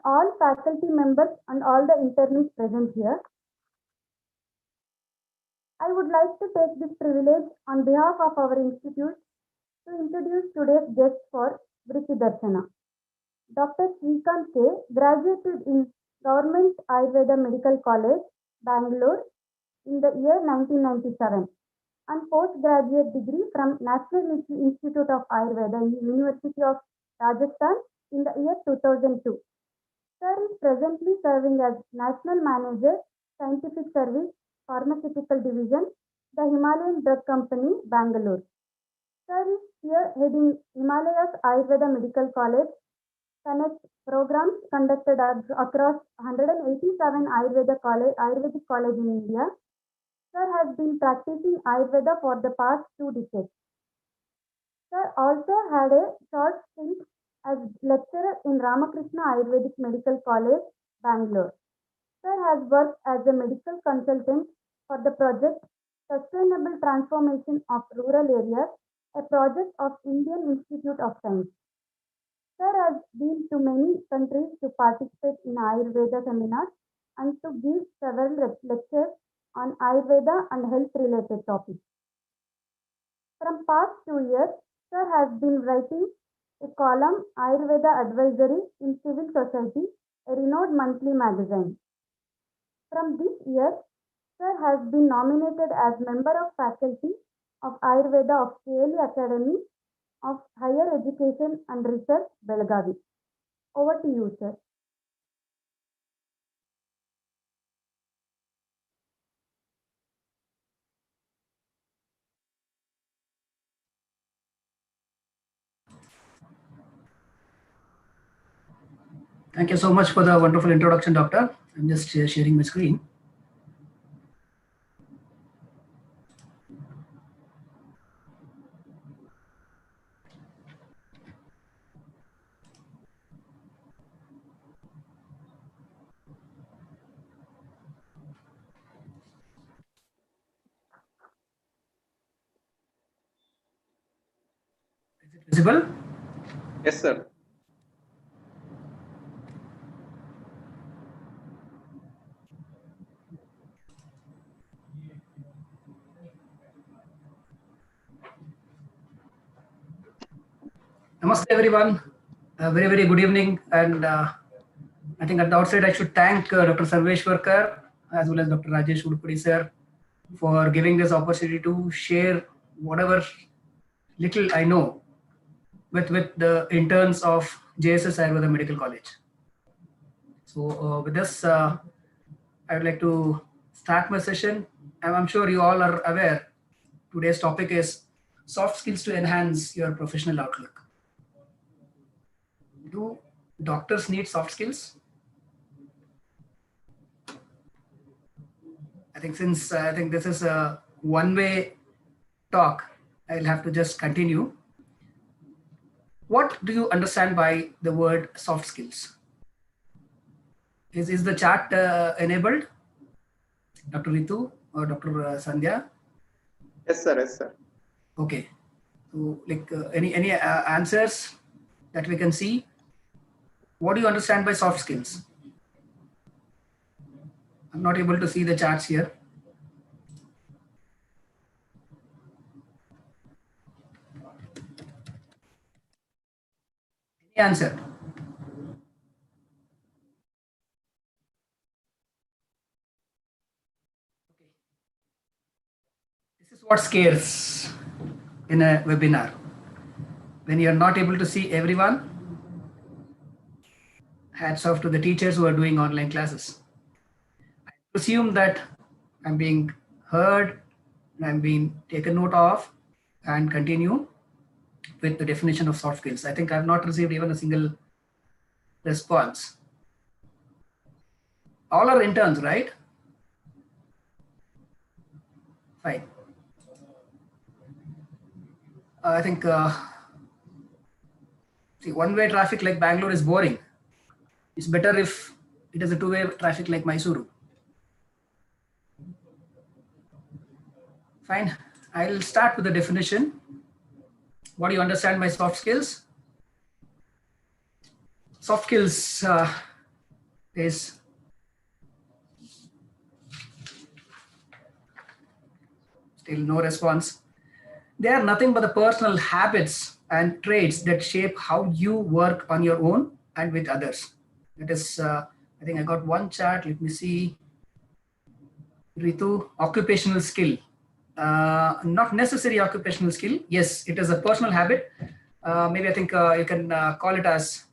all faculty members and all the internees present here. I would like to take this privilege on behalf of our institute to introduce today's guest for VRUTTI Darshana. Dr. SRIKANTH K. graduated in Government Ayurveda Medical College, Bangalore in the year 1997 and postgraduate degree from National Institute of Ayurveda in the University of Rajasthan in the year 2002. Sir is presently serving as National Manager, Scientific Service, Pharmaceutical Division, the Himalayan Drug Company, Bangalore. Sir is here heading Himalayas Ayurveda Medical College, connect programs conducted across 187 Ayurvedic college in India. Sir has been practicing Ayurveda for the past 2 decades. Sir also had a short stint as lecturer in Ramakrishna Ayurvedic Medical College, Bangalore. Sir has worked as a medical consultant for the project Sustainable Transformation of Rural Areas, a project of Indian Institute of Science. Sir has been to many countries to participate in Ayurveda seminars and to give several lectures on Ayurveda and health-related topics. From past 2 years, Sir has been writing a column Ayurveda Advisory in Civil Society, a renowned monthly magazine. From this year, Sir has been nominated as member of faculty of Ayurveda of KLE Academy of Higher Education and Research, Belagavi. Over to you, sir. Thank you so much for the wonderful introduction, Doctor. I'm just sharing my screen. Is it visible? Yes, sir. Namaste, everyone. Very good evening. And I think at the outset, I should thank Dr. Sarveshwarkar as well as Dr. Rajesh Udupudi sir for giving this opportunity to share whatever little I know with the interns of JSS Ayurveda Medical College. So with this, I would like to start my session. And I'm sure you all are aware, today's topic is soft skills to enhance your professional outlook. Do doctors need soft skills? I think since I think this is a one-way talk, I'll have to just continue. What do you understand by the word soft skills? Is the chat enabled? Dr. Ritu or Dr. Sandhya? Yes, sir. Yes, sir. Okay. So, like any answers that we can see? What do you understand by soft skills? I'm not able to see the charts here. Any answer? Okay. This is what scares in a webinar. When you're not able to see everyone, hats off to the teachers who are doing online classes. I presume that I'm being heard, I'm being taken note of, and continue with the definition of soft skills. I think I've not received even a single response. All are interns, right? Fine. I think see, one-way traffic like Bangalore is boring. It's better if it is a two-way traffic like Mysuru. Fine. I'll start with the definition. What do you understand by soft skills? Soft skills is still no response. They are nothing but the personal habits and traits that shape how you work on your own and with others. That is, I think I got one chat. Let me see. Ritu, occupational skill. Not necessary occupational skill. Yes, it is a personal habit. Maybe I think you can call it as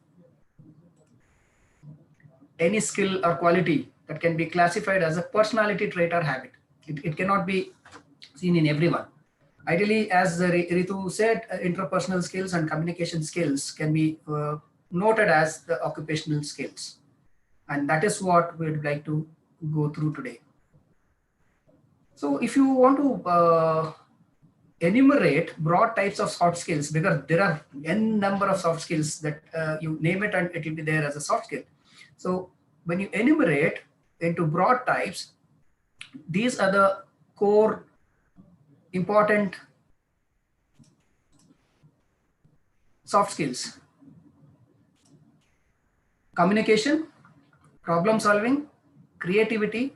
any skill or quality that can be classified as a personality trait or habit. It cannot be seen in everyone. Ideally, as Ritu said, interpersonal skills and communication skills can be noted as the occupational skills. And that is what we'd like to go through today. So if you want to enumerate broad types of soft skills, because there are n number of soft skills that you name it and it will be there as a soft skill. So when you enumerate into broad types, these are the core important soft skills: communication, problem solving, creativity,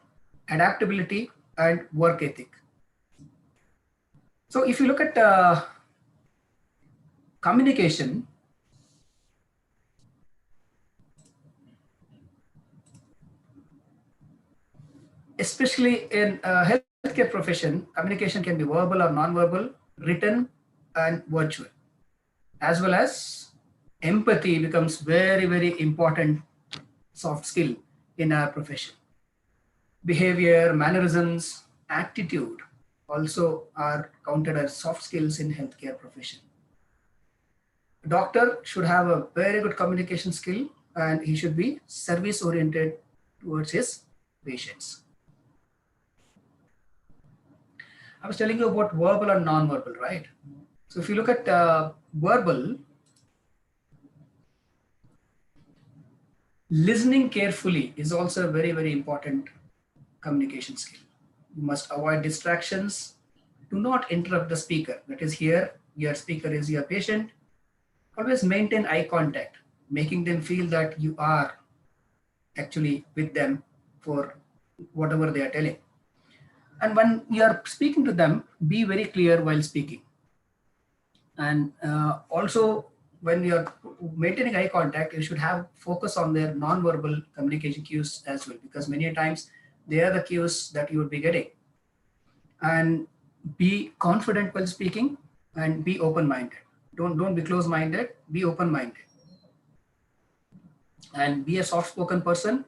adaptability, and work ethic. So if you look at communication, especially in healthcare profession, communication can be verbal or non-verbal, written and virtual, as well as empathy becomes very, very important soft skill in our profession. Behavior, mannerisms, attitude also are counted as soft skills in healthcare profession. A doctor should have a very good communication skill and he should be service oriented towards his patients. I was telling you about verbal and non-verbal, right? So if you look at verbal, listening carefully is also a very, very important communication skill. You must avoid distractions. Do not interrupt the speaker. That is, here, your speaker is your patient. Always maintain eye contact, making them feel that you are actually with them for whatever they are telling. And when you are speaking to them, be very clear while speaking. And also, when you are maintaining eye contact, you should have focus on their non-verbal communication cues as well, because many times they are the cues that you will be getting. And be confident while speaking and be open-minded. Don't be close-minded, be open-minded. And be a soft-spoken person.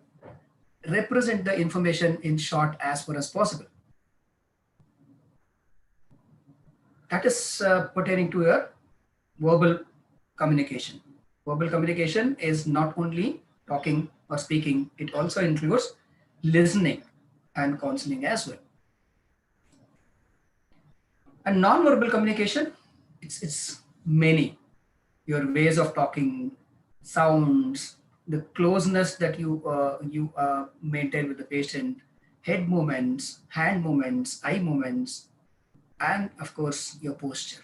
Represent the information in short as far as possible. That is pertaining to your verbal communication. Verbal communication is not only talking or speaking, it also includes listening and counseling as well. And non-verbal communication, it's many. Your ways of talking, sounds, the closeness that you maintain with the patient, head movements, hand movements, eye movements, and of course your posture.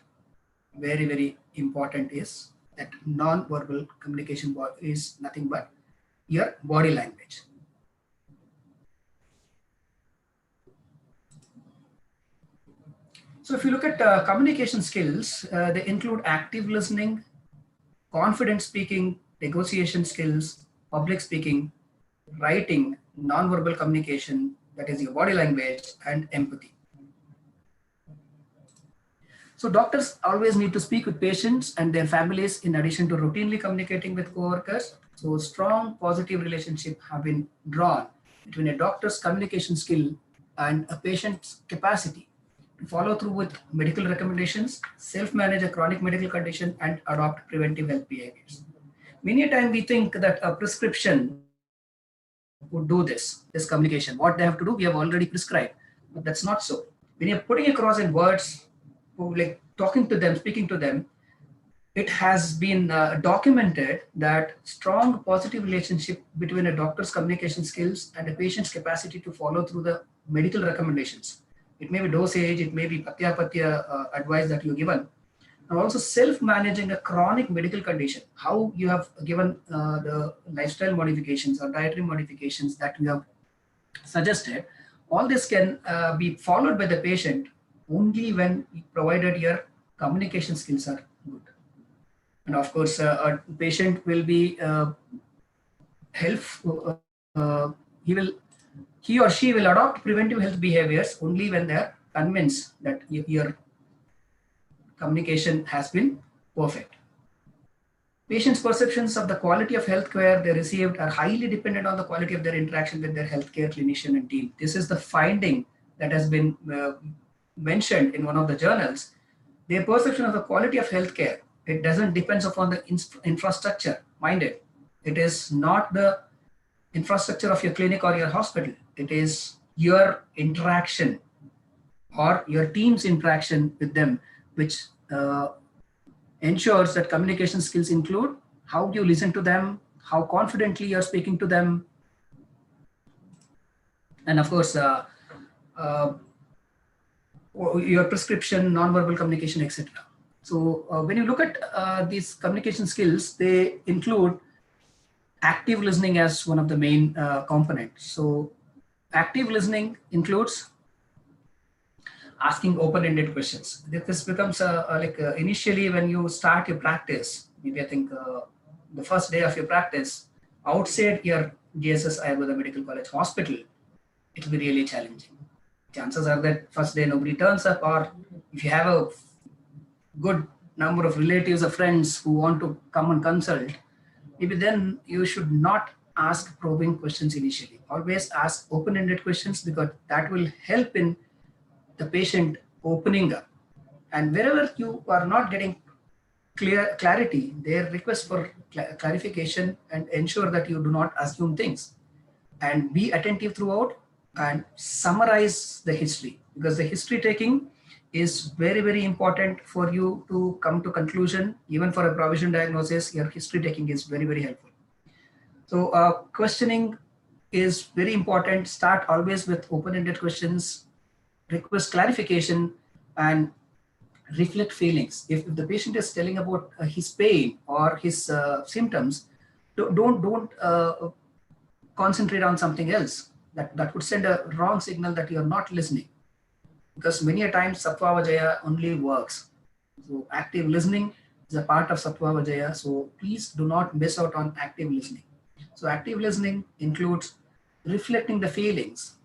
Very, very important is that non-verbal communication is nothing but your body language. So if you look at communication skills, they include active listening, confident speaking, negotiation skills, public speaking, writing, non-verbal communication, that is your body language, and empathy. So doctors always need to speak with patients and their families in addition to routinely communicating with coworkers. So strong positive relationship have been drawn between a doctor's communication skill and a patient's capacity to follow through with medical recommendations, self-manage a chronic medical condition, and adopt preventive health behaviors. Many a time we think that a prescription would do this communication. What they have to do, we have already prescribed, but that's not so. When you're putting across in words, like talking to them, speaking to them, it has been documented that strong positive relationship between a doctor's communication skills and a patient's capacity to follow through the medical recommendations. It may be dosage, it may be patya advice that you're given. and also self-managing a chronic medical condition. How you have given the lifestyle modifications or dietary modifications that you have suggested, all this can be followed by the patient only when provided your communication skills are good. And of course, a patient will be helpful. He or she will adopt preventive health behaviors only when they are convinced that your communication has been perfect. Patients' perceptions of the quality of healthcare they received are highly dependent on the quality of their interaction with their healthcare clinician and team. This is the finding that has been mentioned in one of the journals. Their perception of the quality of healthcare, it doesn't depend upon the infrastructure, mind it. It is not the infrastructure of your clinic or your hospital. It is your interaction or your team's interaction with them, which ensures that communication skills include how you listen to them, how confidently you're speaking to them, and of course, your prescription, nonverbal communication, etc. So when you look at these communication skills, they include active listening as one of the main components. So active listening includes asking open-ended questions. This becomes initially when you start your practice, maybe I think the first day of your practice, outside your JSSAMC Medical College Hospital, it will be really challenging. Chances are that first day nobody turns up, or if you have a good number of relatives or friends who want to come and consult, maybe then you should not ask probing questions initially. Always ask open-ended questions, because that will help in the patient opening up. And wherever you are not getting clarity, their request for clarification, and ensure that you do not assume things, and be attentive throughout and summarize the history, because the history taking is very, very important for you to come to conclusion. Even for a provision diagnosis, your history taking is very, very helpful. So questioning is very important. Start always with open-ended questions, request clarification, and reflect feelings. If the patient is telling about his pain or his symptoms, don't concentrate on something else. That would send a wrong signal that you are not listening, because many a times Sattva Vajaya only works. So active listening is a part of Sattva Vajaya. So please do not miss out on active listening. So active listening includes reflecting the feelings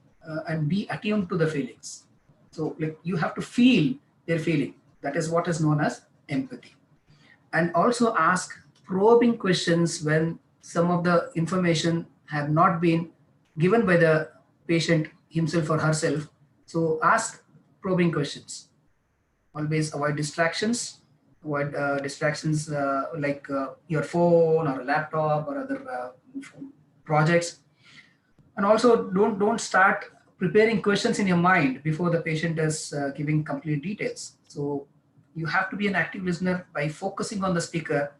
and be attuned to the feelings. So like you have to feel their feeling. That is what is known as empathy. And also ask probing questions when some of the information have not been given by the patient himself or herself. So ask probing questions. Always avoid distractions. Avoid distractions like your phone or a laptop or other projects. And also don't start preparing questions in your mind before the patient is giving complete details. So you have to be an active listener by focusing on the speaker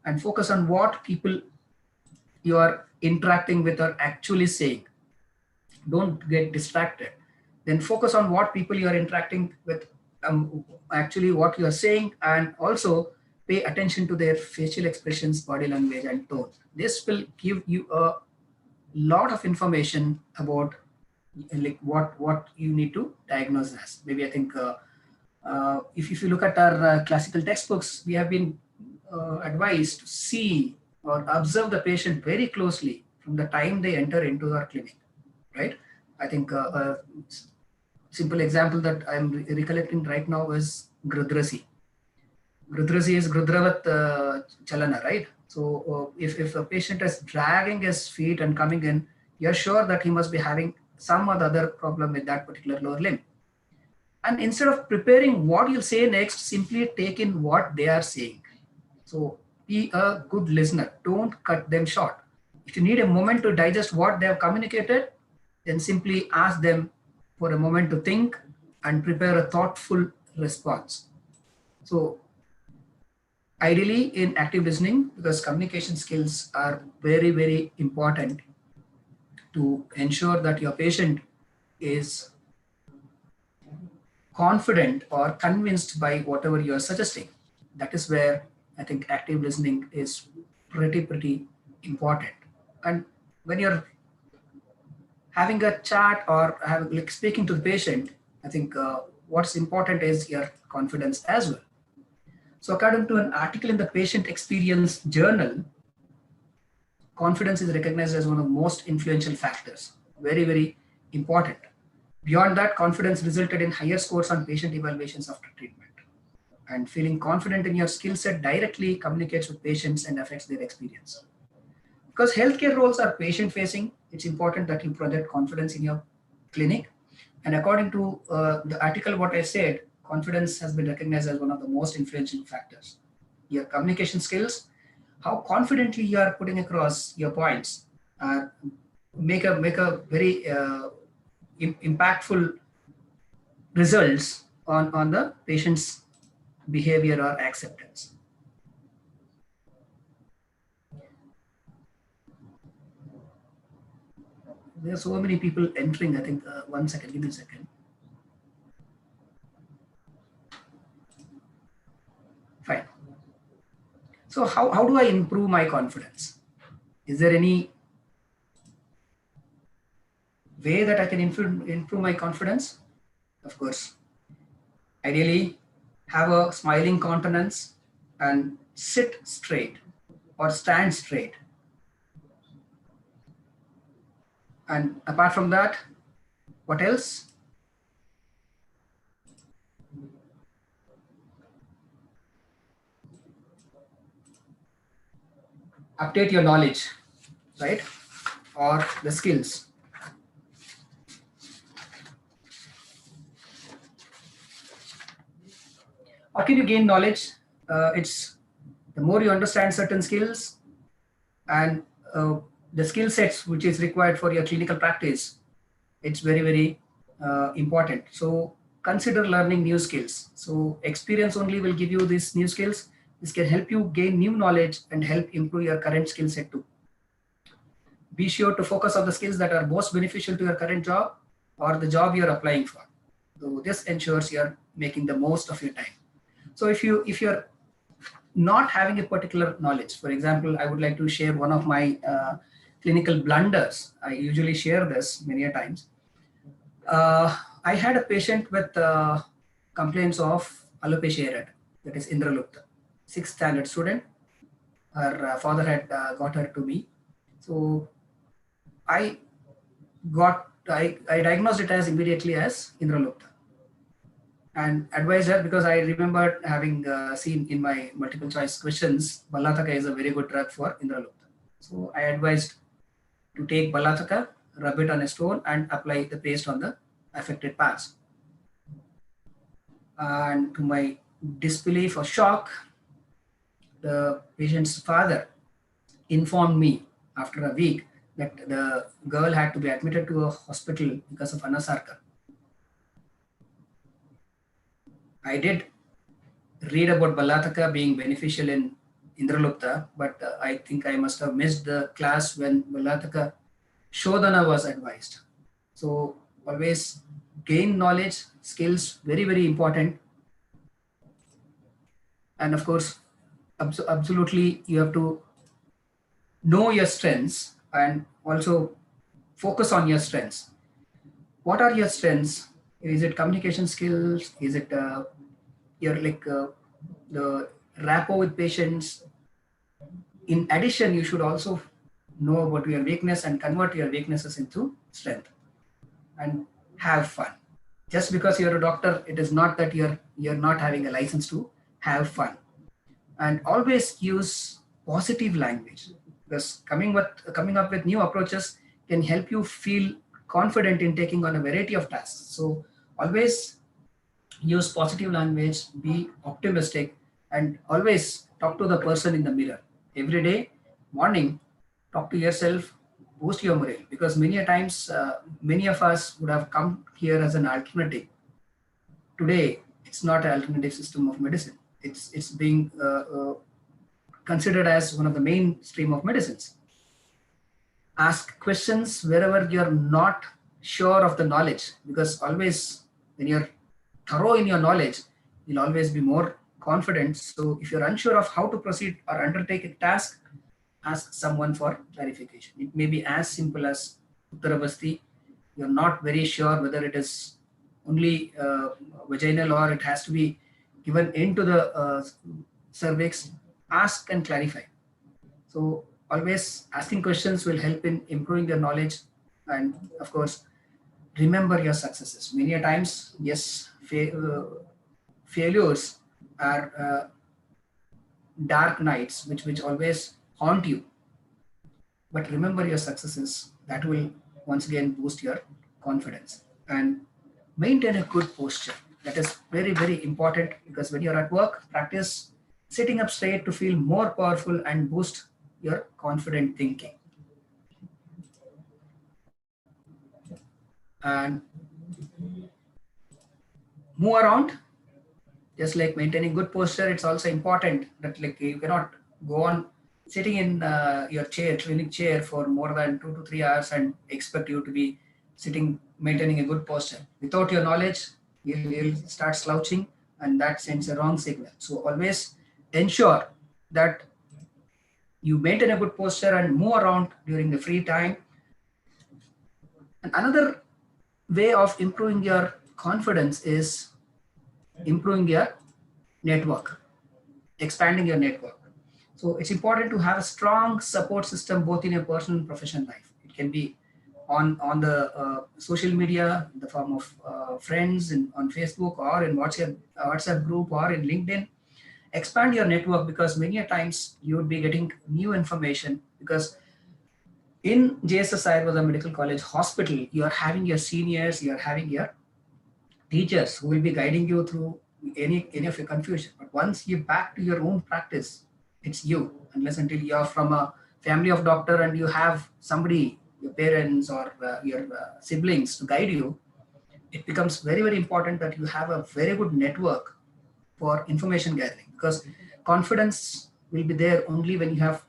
and focus on what people you are interacting with are actually saying. Don't get distracted. Then focus on what people you are interacting with, actually what you are saying, and also pay attention to their facial expressions, body language, and tone. This will give you a lot of information about like what you need to diagnose as. Maybe I think if you look at our classical textbooks, we have been advised to see or observe the patient very closely from the time they enter into our clinic, right? I think a simple example that I'm recollecting right now is Grudrasi. Grudrasi is Grudravat Chalana, right? So if a patient is dragging his feet and coming in, you're sure that he must be having some other problem with that particular lower limb. And instead of preparing what you'll say next, simply take in what they are saying. So be a good listener. Don't cut them short. If you need a moment to digest what they have communicated, then simply ask them for a moment to think and prepare a thoughtful response. So ideally in active listening, because communication skills are very, very important to ensure that your patient is confident or convinced by whatever you are suggesting. that is where I think active listening is pretty important. And when you're having a chat or like speaking to the patient, I think what's important is your confidence as well. So according to an article in the Patient Experience Journal, confidence is recognized as one of the most influential factors. Very important. Beyond that, confidence resulted in higher scores on patient evaluations after treatment. And feeling confident in your skill set directly communicates with patients and affects their experience. Because healthcare roles are patient facing, it's important that you project confidence in your clinic. And according to the article, what I said, confidence has been recognized as one of the most influential factors. Your communication skills, how confidently you are putting across your points, make a very impactful results on the patient's behavior or acceptance. There are so many people entering. I think 1 second, give me a second. Fine. So how do I improve my confidence? Is there any way that I can improve my confidence? Of course, ideally have a smiling countenance and sit straight or stand straight. And apart from that, what else? Update your knowledge, right? Or the skills. How can you gain knowledge? It's the more you understand certain skills and the skill sets which is required for your clinical practice, it's very important. So consider learning new skills. So experience only will give you these new skills. This can help you gain new knowledge and help improve your current skill set too. Be sure to focus on the skills that are most beneficial to your current job or the job you're applying for. So this ensures you're making the most of your time. So if you're not having a particular knowledge, for example, I would like to share one of my clinical blunders. I usually share this many a times. I had a patient with complaints of alopecia areata, that is Indralupta, 6th standard student. Her father had got her to me. So I diagnosed it as immediately as Indralupta and advised her, because I remembered having seen in my multiple choice questions, Ballataka is a very good drug for Indralupta. So I advised to take Ballataka, rub it on a stone and apply the paste on the affected parts. And to my disbelief or shock, the patient's father informed me after a week that the girl had to be admitted to a hospital because of anasarca. I did read about Ballataka being beneficial in Indralupta, but I think I must have missed the class when Ballataka Shodhana was advised. So always gain knowledge, skills, very important. And of course, absolutely you have to know your strengths and also focus on your strengths. What are your strengths? Is it communication skills? Is it the rapport with patients? In addition, you should also know about your weakness and convert your weaknesses into strength and have fun. Just because you're a doctor, it is not that you're not having a license to have fun. And always use positive language, because coming up with new approaches can help you feel confident in taking on a variety of tasks. So always use positive language, be optimistic, and always talk to the person in the mirror. Every day, morning, talk to yourself, boost your morale, because many a times, many of us would have come here as an alternative. Today, it's not an alternative system of medicine. It's being considered as one of the mainstream of medicines. Ask questions wherever you're not sure of the knowledge, because always when you're thorough in your knowledge, you'll always be more confident. So if you're unsure of how to proceed or undertake a task, ask someone for clarification. It may be as simple as Uttarabasti. You're not very sure whether it is only vaginal or it has to be given into the cervix. Ask and clarify. So always asking questions will help in improving your knowledge, and of course, remember your successes. Many a times, yes, failures are dark nights which always haunt you. But remember your successes. That will once again boost your confidence. And maintain a good posture. That is very, very important, because when you're at work, practice sitting up straight to feel more powerful and boost your confident thinking. And move around, just like maintaining good posture. It's also important that like you cannot go on sitting in your chair, clinic chair, for more than 2 to 3 hours and expect you to be sitting maintaining a good posture. Without your knowledge, you'll start slouching, and that sends a wrong signal. So always ensure that you maintain a good posture and move around during the free time. And another way of improving your confidence is improving your network, expanding your network. So it's important to have a strong support system both in your personal and professional life. It can be on the social media in the form of friends on Facebook, or in WhatsApp group, or in LinkedIn. Expand your network, because many a times you would be getting new information, because in JSSI was a medical college hospital, you are having your seniors, you are having your teachers who will be guiding you through any of your confusion. But once you back to your own practice, it's you, unless until you are from a family of doctor and you have somebody, your parents or your siblings, to guide you. It becomes very, very important that you have a very good network for information gathering, because confidence will be there only when you have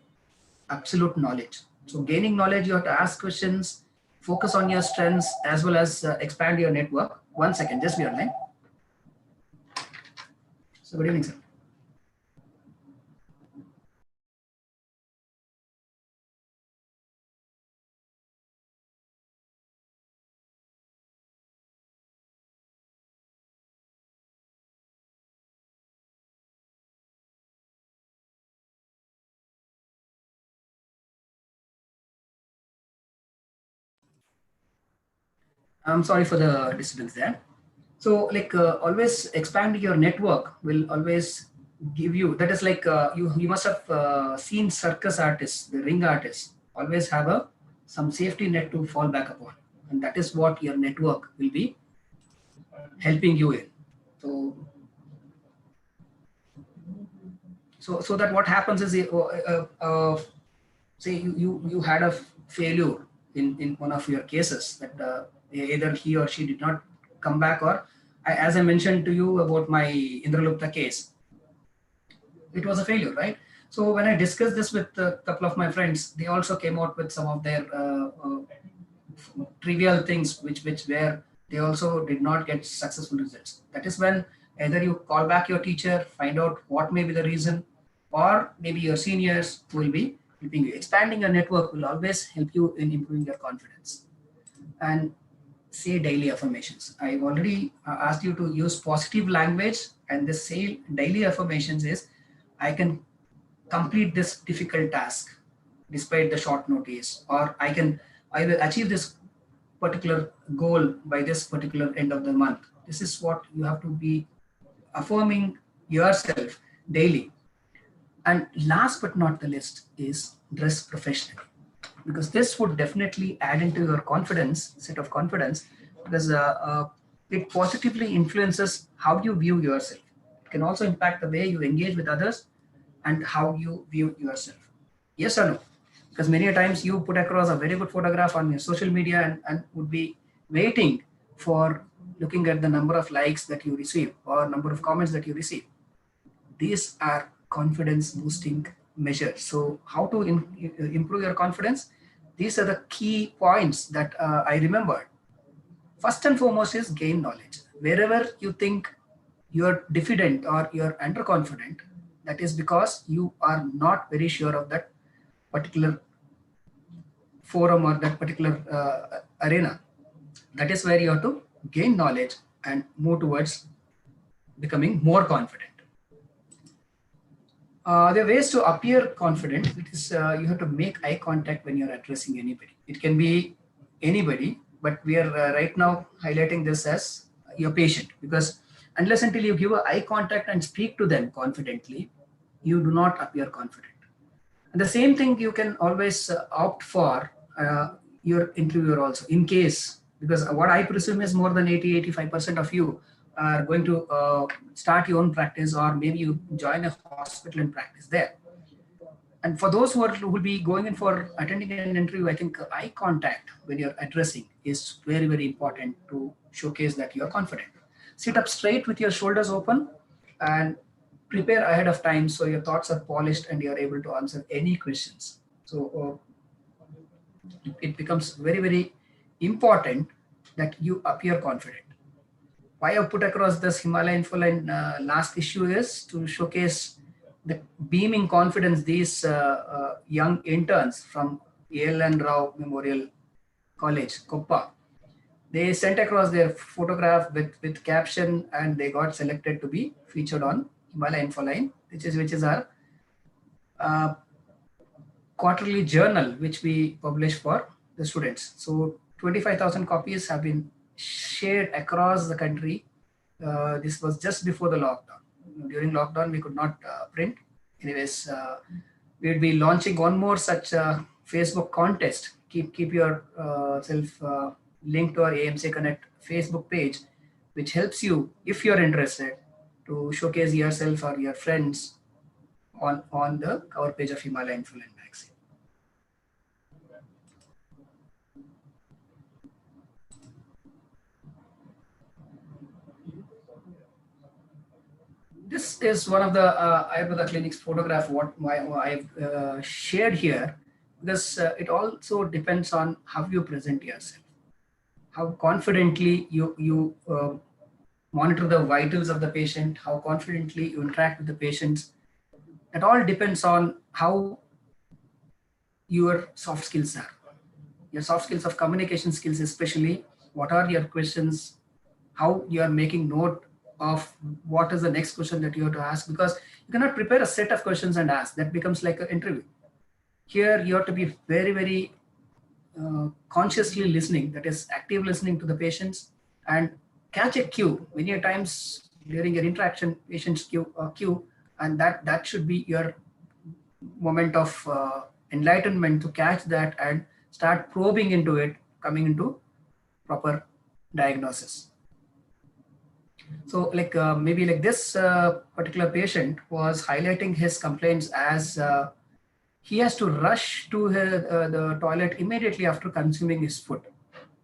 absolute knowledge. So gaining knowledge, you have to ask questions, focus on your strengths, as well as expand your network. 1 second, just be online. So good evening, sir. I'm sorry for the disturbance there. So like always expand your network will always give you, that is like you must have seen circus artists, the ring artists always have some safety net to fall back upon, and that is what your network will be helping you in. So that what happens is say you had a failure in one of your cases, that either he or she did not come back, or as I mentioned to you about my Indralupta case, it was a failure, right? So when I discussed this with a couple of my friends, they also came out with some of their trivial things which where they also did not get successful results. That is when either you call back your teacher, find out what may be the reason, or maybe your seniors will be helping you. Expanding your network will always help you in improving your confidence. And say daily affirmations. I've already asked you to use positive language, and the say daily affirmations is, I can complete this difficult task despite the short notice, or I will achieve this particular goal by this particular end of the month. This is what you have to be affirming yourself daily. And last but not the least is dress professionally, because this would definitely add into your confidence, set of confidence, because it positively influences how you view yourself. It can also impact the way you engage with others and how you view yourself. Yes or no? Because many times you put across a very good photograph on your social media and would be waiting for looking at the number of likes that you receive or number of comments that you receive. These are confidence boosting measures. So how to improve your confidence? These are the key points that I remembered. First and foremost is gain knowledge. Wherever you think you're diffident or you're underconfident, that is because you are not very sure of that particular forum or that particular arena. That is where you have to gain knowledge and move towards becoming more confident. There are ways to appear confident. It is you have to make eye contact when you're addressing anybody. It can be anybody, but we are right now highlighting this as your patient, because unless until you give a eye contact and speak to them confidently, you do not appear confident. And the same thing you can always opt for your interviewer also, in case, because what I presume is more than 80-85% of you are going to start your own practice, or maybe you join a hospital and practice there. And for those who will be going in for attending an interview, I think eye contact when you're addressing is very, very important to showcase that you're confident. Sit up straight with your shoulders open and prepare ahead of time so your thoughts are polished and you're able to answer any questions. So it becomes very, very important that you appear confident. Why I put across this Himalayan Infoline last issue is to showcase the beaming confidence these young interns from A.L.N. Rao Memorial College, Koppa. They sent across their photograph with caption, and they got selected to be featured on Himalayan Infoline, which is our quarterly journal, which we publish for the students. So 25,000 copies have been shared across the country. This was just before the lockdown. During lockdown, we could not print. Anyways, we'll be launching one more such Facebook contest. Keep your self linked to our AMC Connect Facebook page, which helps you, if you're interested, to showcase yourself or your friends on the cover page of Himalayan Infoline magazine. This is one of the Ayurveda clinic's photograph what I've shared here, because it also depends on how you present yourself, how confidently you monitor the vitals of the patient, how confidently you interact with the patients. It all depends on how your soft skills are. Your soft skills of communication skills, especially what are your questions, how you are making note of what is the next question that you have to ask, because you cannot prepare a set of questions and ask. That becomes like an interview. Here you have to be very, very consciously listening, that is active listening to the patients, and catch a cue. Many times during your interaction, patients cue, and that should be your moment of enlightenment to catch that and start probing into it, coming into proper diagnosis. So like maybe like this particular patient was highlighting his complaints as he has to rush to the toilet immediately after consuming his food.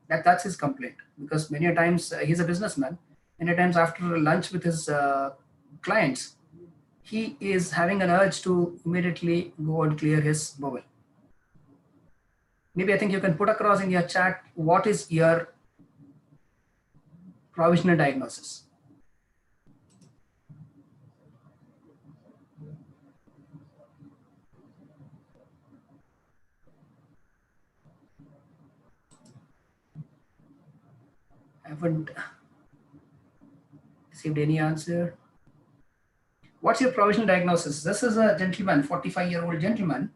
That's his complaint, because many times he's a businessman. Many times after lunch with his clients, he is having an urge to immediately go and clear his bowel. Maybe I think you can put across in your chat what is your provisional diagnosis. I haven't received any answer. What's your provisional diagnosis? This is a gentleman, 45-year-old gentleman.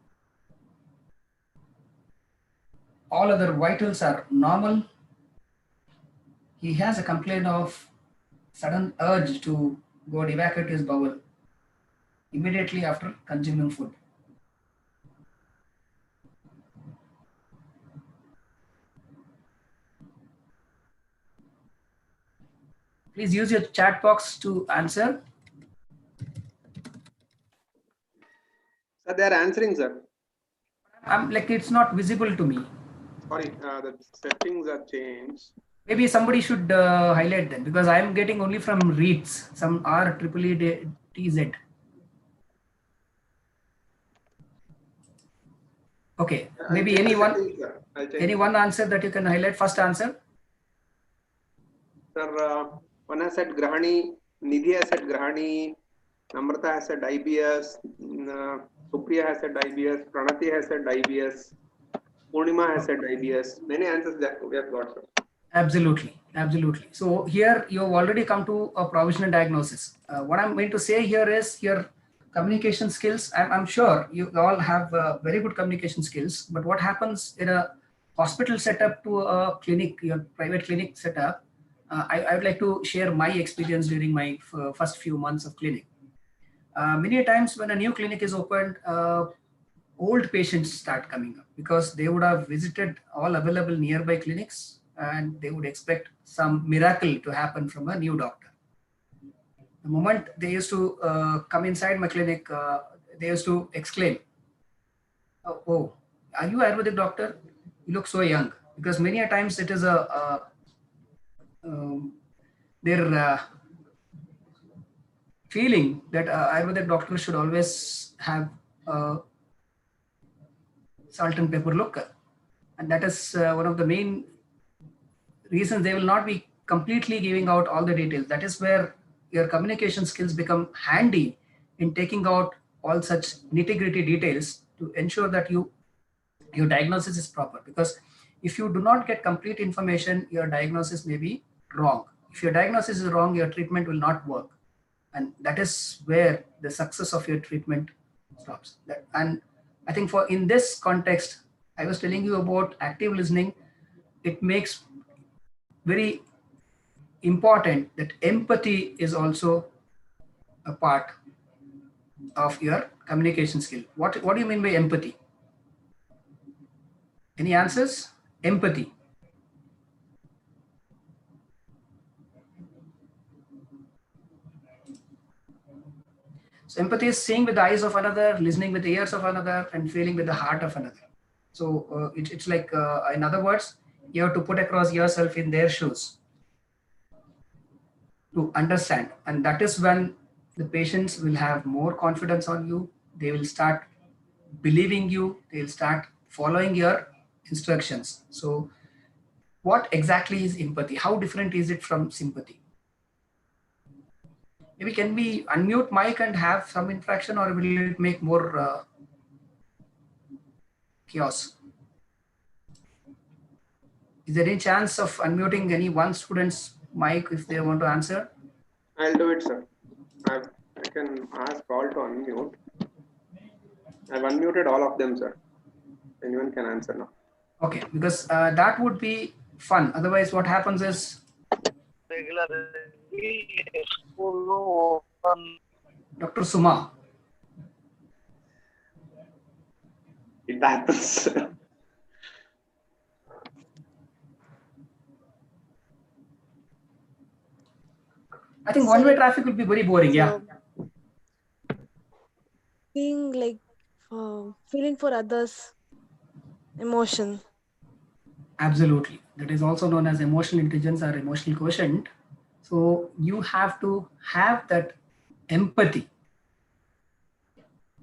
All other vitals are normal. He has a complaint of sudden urge to go and evacuate his bowel immediately after consuming food. Please use your chat box to answer. Sir, they are answering, sir. I'm like, it's not visible to me. Sorry, the settings are changed. Maybe somebody should highlight them, because I'm getting only from REITs, some REETZ. Okay, maybe any one answer that you can highlight, first answer. Sir, one has said Grahani Nidhi has said Grahani, Namrata has said IBS, Supriya has said IBS, Pranati has said IBS, Purnima has said IBS. Many answers that we have got, sir. Absolutely, absolutely. So here you have already come to a provisional diagnosis. What I'm going to say here is your communication skills. I'm sure you all have very good communication skills, but what happens in a hospital setup to a clinic, your private clinic setup, I would like to share my experience during my first few months of clinic. Many times when a new clinic is opened, old patients start coming up because they would have visited all available nearby clinics and they would expect some miracle to happen from a new doctor. The moment they used to come inside my clinic, they used to exclaim, oh, are you Ayurvedic doctor? You look so young. Because many a times it is their feeling that Ayurvedic doctor should always have salt and pepper look. And that is one of the main reasons they will not be completely giving out all the details. That is where your communication skills become handy in taking out all such nitty-gritty details to ensure that your diagnosis is proper. Because if you do not get complete information, your diagnosis may be wrong. If your diagnosis is wrong, your treatment will not work. And that is where the success of your treatment stops. And I think in this context, I was telling you about active listening. It makes very important that empathy is also a part of your communication skill. What do you mean by empathy? Any answers? Empathy. So empathy is seeing with the eyes of another, listening with the ears of another, and feeling with the heart of another. So it's like, in other words, you have to put across yourself in their shoes to understand. And that is when the patients will have more confidence on you. They will start believing you. They will start following your instructions. So what exactly is empathy? How different is it from sympathy? Maybe can we unmute mic and have some interaction, or will it make more chaos? Is there any chance of unmuting any one student's mic if they want to answer? I'll do it, sir. I can ask all to unmute. I've unmuted all of them, sir. Anyone can answer now. Okay, because that would be fun. Otherwise, what happens is Dr. Suma. It happens. I think one-way traffic will be very boring. Yeah. Being like feeling for others, emotion. Absolutely. That is also known as emotional intelligence or emotional quotient. So you have to have that empathy.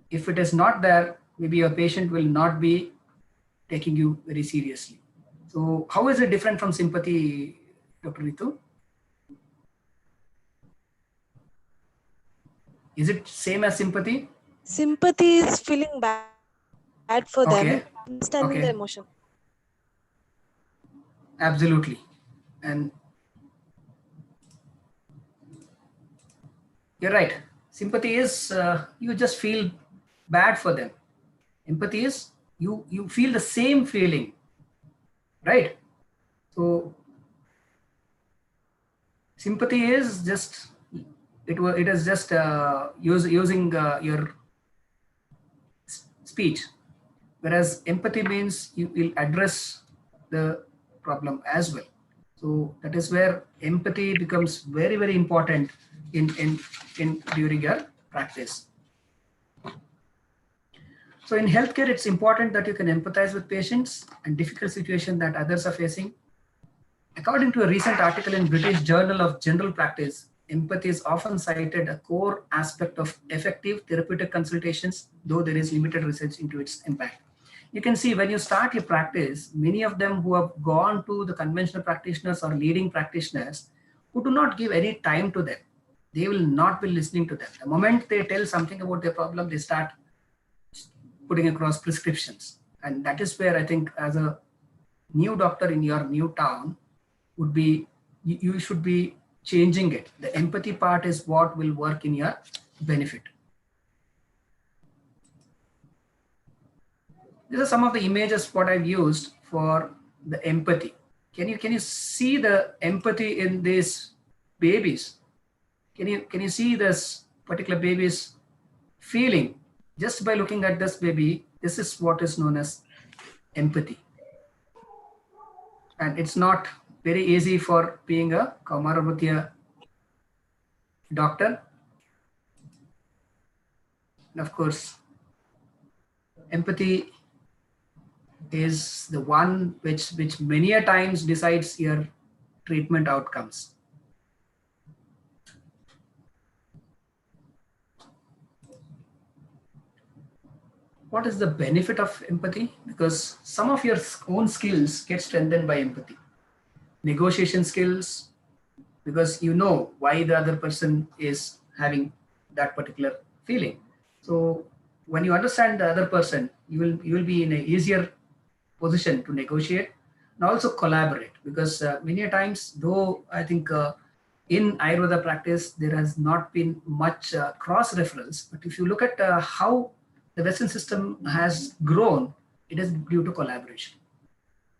If it is not there, maybe your patient will not be taking you very seriously. So how is it different from sympathy, Dr. Ritu? Is it same as sympathy? Sympathy is feeling bad for them, understanding the emotion. Absolutely. And you're right. Sympathy is you just feel bad for them. Empathy is you feel the same feeling, right? So sympathy is just it is just using your speech, whereas empathy means you will address the problem as well. So that is where empathy becomes very, very important in during your practice. So in healthcare, it's important that you can empathize with patients and difficult situations that others are facing. According to a recent article in British Journal of General Practice, empathy is often cited a core aspect of effective therapeutic consultations, though there is limited research into its impact. You can see when you start your practice, many of them who have gone to the conventional practitioners or leading practitioners who do not give any time to them. they will not be listening to them. The moment they tell something about their problem, they start putting across prescriptions. And that is where I think as a new doctor in your new town would be, you should be changing it. The empathy part is what will work in your benefit. These are some of the images what I've used for the empathy. Can you see the empathy in these babies? Can you see this particular baby's feeling? Just by looking at this baby, this is what is known as empathy. And it's not very easy for being a Kaumarabhutya doctor. And of course, empathy is the one which many a times decides your treatment outcomes. What is the benefit of empathy? Because some of your own skills get strengthened by empathy. Negotiation skills, because you know why the other person is having that particular feeling. So when you understand the other person, you will be in an easier position to negotiate and also collaborate, because many a times, though I think in Ayurveda practice there has not been much cross reference, but if you look at how the Western system has grown, it is due to collaboration.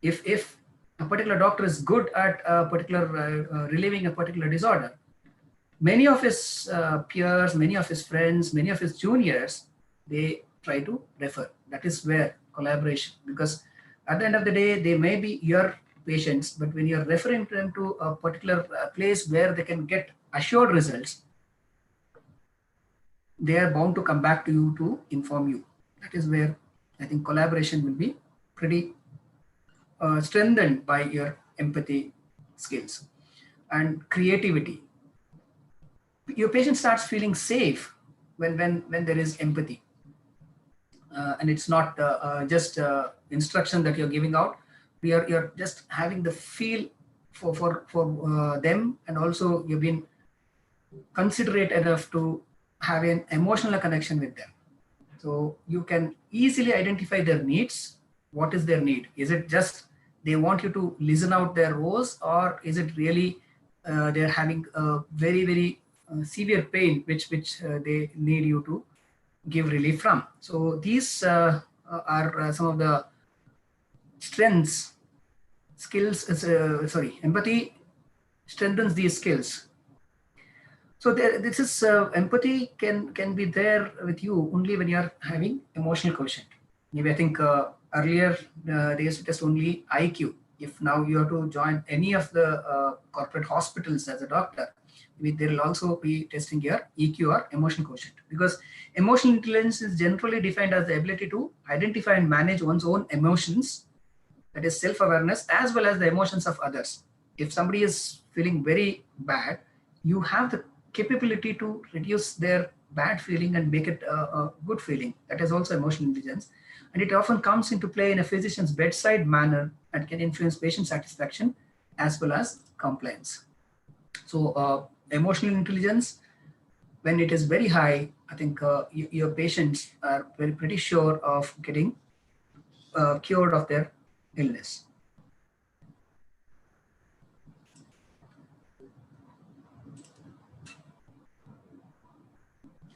If a particular doctor is good at a particular relieving a particular disorder, many of his peers, many of his friends, many of his juniors, they try to refer. That is where collaboration, because at the end of the day, they may be your patients, but when you're referring them to a particular place where they can get assured results, they are bound to come back to you to inform you. That is where I think collaboration will be pretty strengthened by your empathy skills and creativity. Your patient starts feeling safe when there is empathy, and it's not just instruction that you're giving out. You're just having the feel for them, and also you've been considerate enough to have an emotional connection with them. So you can easily identify their needs. What is their need? Is it just they want you to listen out their woes, or is it really they're having a very, very severe pain which they need you to give relief from? So these are some of the strengths, skills, empathy strengthens these skills. So this is empathy can be there with you only when you are having emotional quotient. Maybe I think earlier they used to test only IQ. If now you have to join any of the corporate hospitals as a doctor, they will also be testing your EQ or emotional quotient, because emotional intelligence is generally defined as the ability to identify and manage one's own emotions, that is self-awareness, as well as the emotions of others. If somebody is feeling very bad, you have the capability to reduce their bad feeling and make it a good feeling. That is also emotional intelligence. And it often comes into play in a physician's bedside manner and can influence patient satisfaction as well as compliance. So emotional intelligence, when it is very high, I think your patients are pretty sure of getting cured of their illness.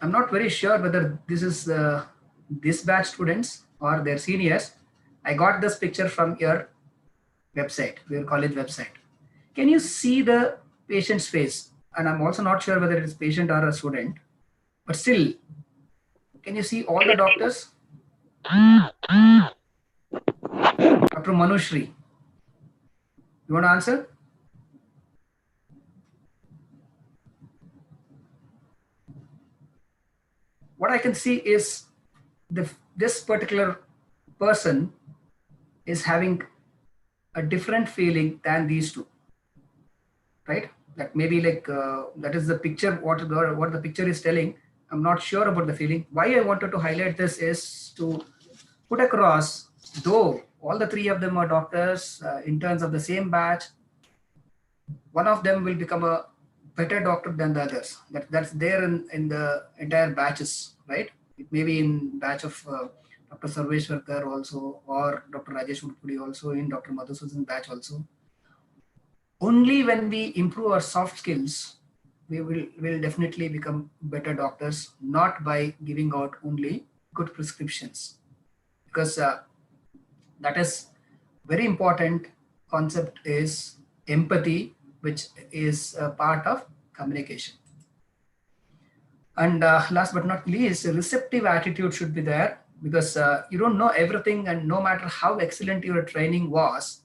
I'm not very sure whether this is this batch students or their seniors. I got this picture from your website, your college website. Can you see the patient's face? And I'm also not sure whether it is patient or a student, but still, can you see all the doctors? Dr. Manushri, you want to answer? What I can see is this particular person is having a different feeling than these two, right? That maybe like that is the picture, what the picture is telling. I'm not sure about the feeling. Why I wanted to highlight this is to put across, though all the three of them are doctors, interns of the same batch, one of them will become a better doctor than the others. That's there in the entire batches, right? It may be in batch of Dr. Sarveshwarkar also, or Dr. Rajesh Udpudi also, in Dr. Madhusudan batch also. Only when we improve our soft skills, we will definitely become better doctors, not by giving out only good prescriptions. Because that is very important concept is empathy, which is a part of communication. And last but not least, a receptive attitude should be there, because you don't know everything, and no matter how excellent your training was,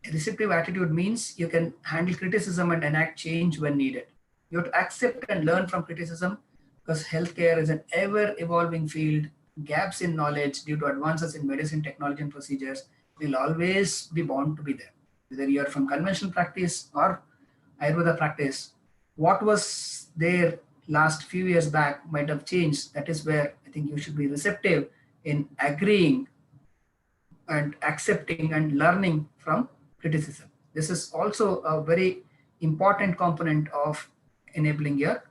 a receptive attitude means you can handle criticism and enact change when needed. You have to accept and learn from criticism, because healthcare is an ever evolving field. Gaps in knowledge due to advances in medicine, technology, and procedures will always be bound to be there. Whether you are from conventional practice or Ayurveda practice, what was there last few years back might have changed. That is where I think you should be receptive in agreeing and accepting and learning from criticism. This is also a very important component of enabling your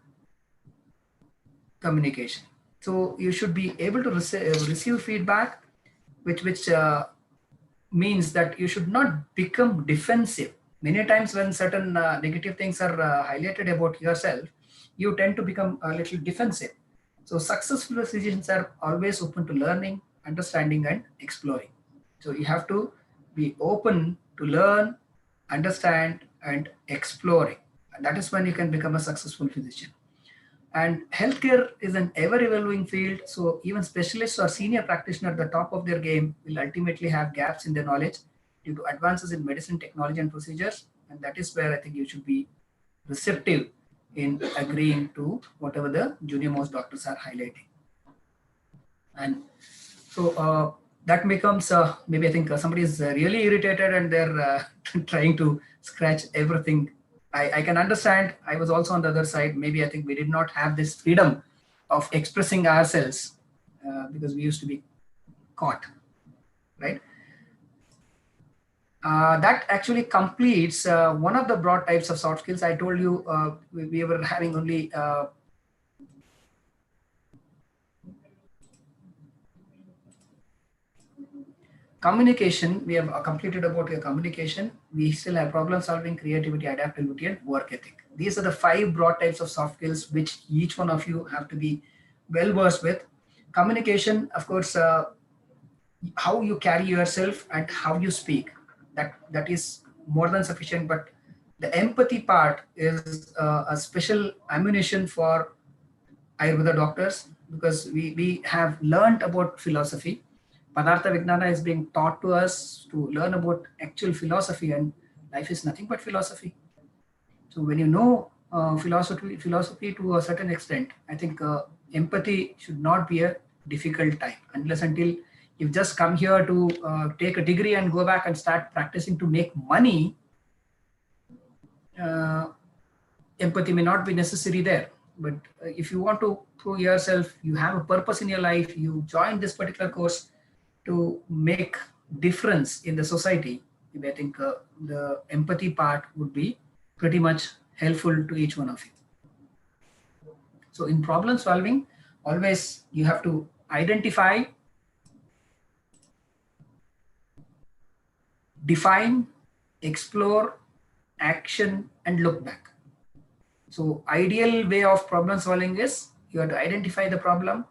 communication. So you should be able to receive feedback, which means that you should not become defensive. Many times when certain negative things are highlighted about yourself, you tend to become a little defensive. So successful physicians are always open to learning, understanding, and exploring. So you have to be open to learn, understand, and exploring. And that is when you can become a successful physician. And healthcare is an ever-evolving field, so even specialists or senior practitioners at the top of their game will ultimately have gaps in their knowledge due to advances in medicine, technology, and procedures. And that is where I think you should be receptive in agreeing to whatever the junior most doctors are highlighting. And so that becomes maybe I think somebody is really irritated and they're trying to scratch everything. I can understand. I was also on the other side. Maybe I think we did not have this freedom of expressing ourselves because we used to be caught, right? That actually completes one of the broad types of soft skills. I told you we were having only communication. We have completed about your communication. We still have problem solving, creativity, adaptability, and work ethic. These are the 5 broad types of soft skills which each one of you have to be well versed with. Communication, of course, how you carry yourself and how you speak, that is more than sufficient. But the empathy part is a special ammunition for Ayurveda doctors, because we have learned about philosophy. Padartha Vijnana is being taught to us to learn about actual philosophy, and life is nothing but philosophy. So when you know philosophy to a certain extent, I think empathy should not be a difficult time, unless until you've just come here to take a degree and go back and start practicing to make money. Empathy may not be necessary there. But if you want to prove yourself, you have a purpose in your life, you join this particular course to make difference in the society, I think the empathy part would be pretty much helpful to each one of you. So in problem solving, always you have to identify, define, explore, action, and look back. So ideal way of problem solving is you have to identify the problem,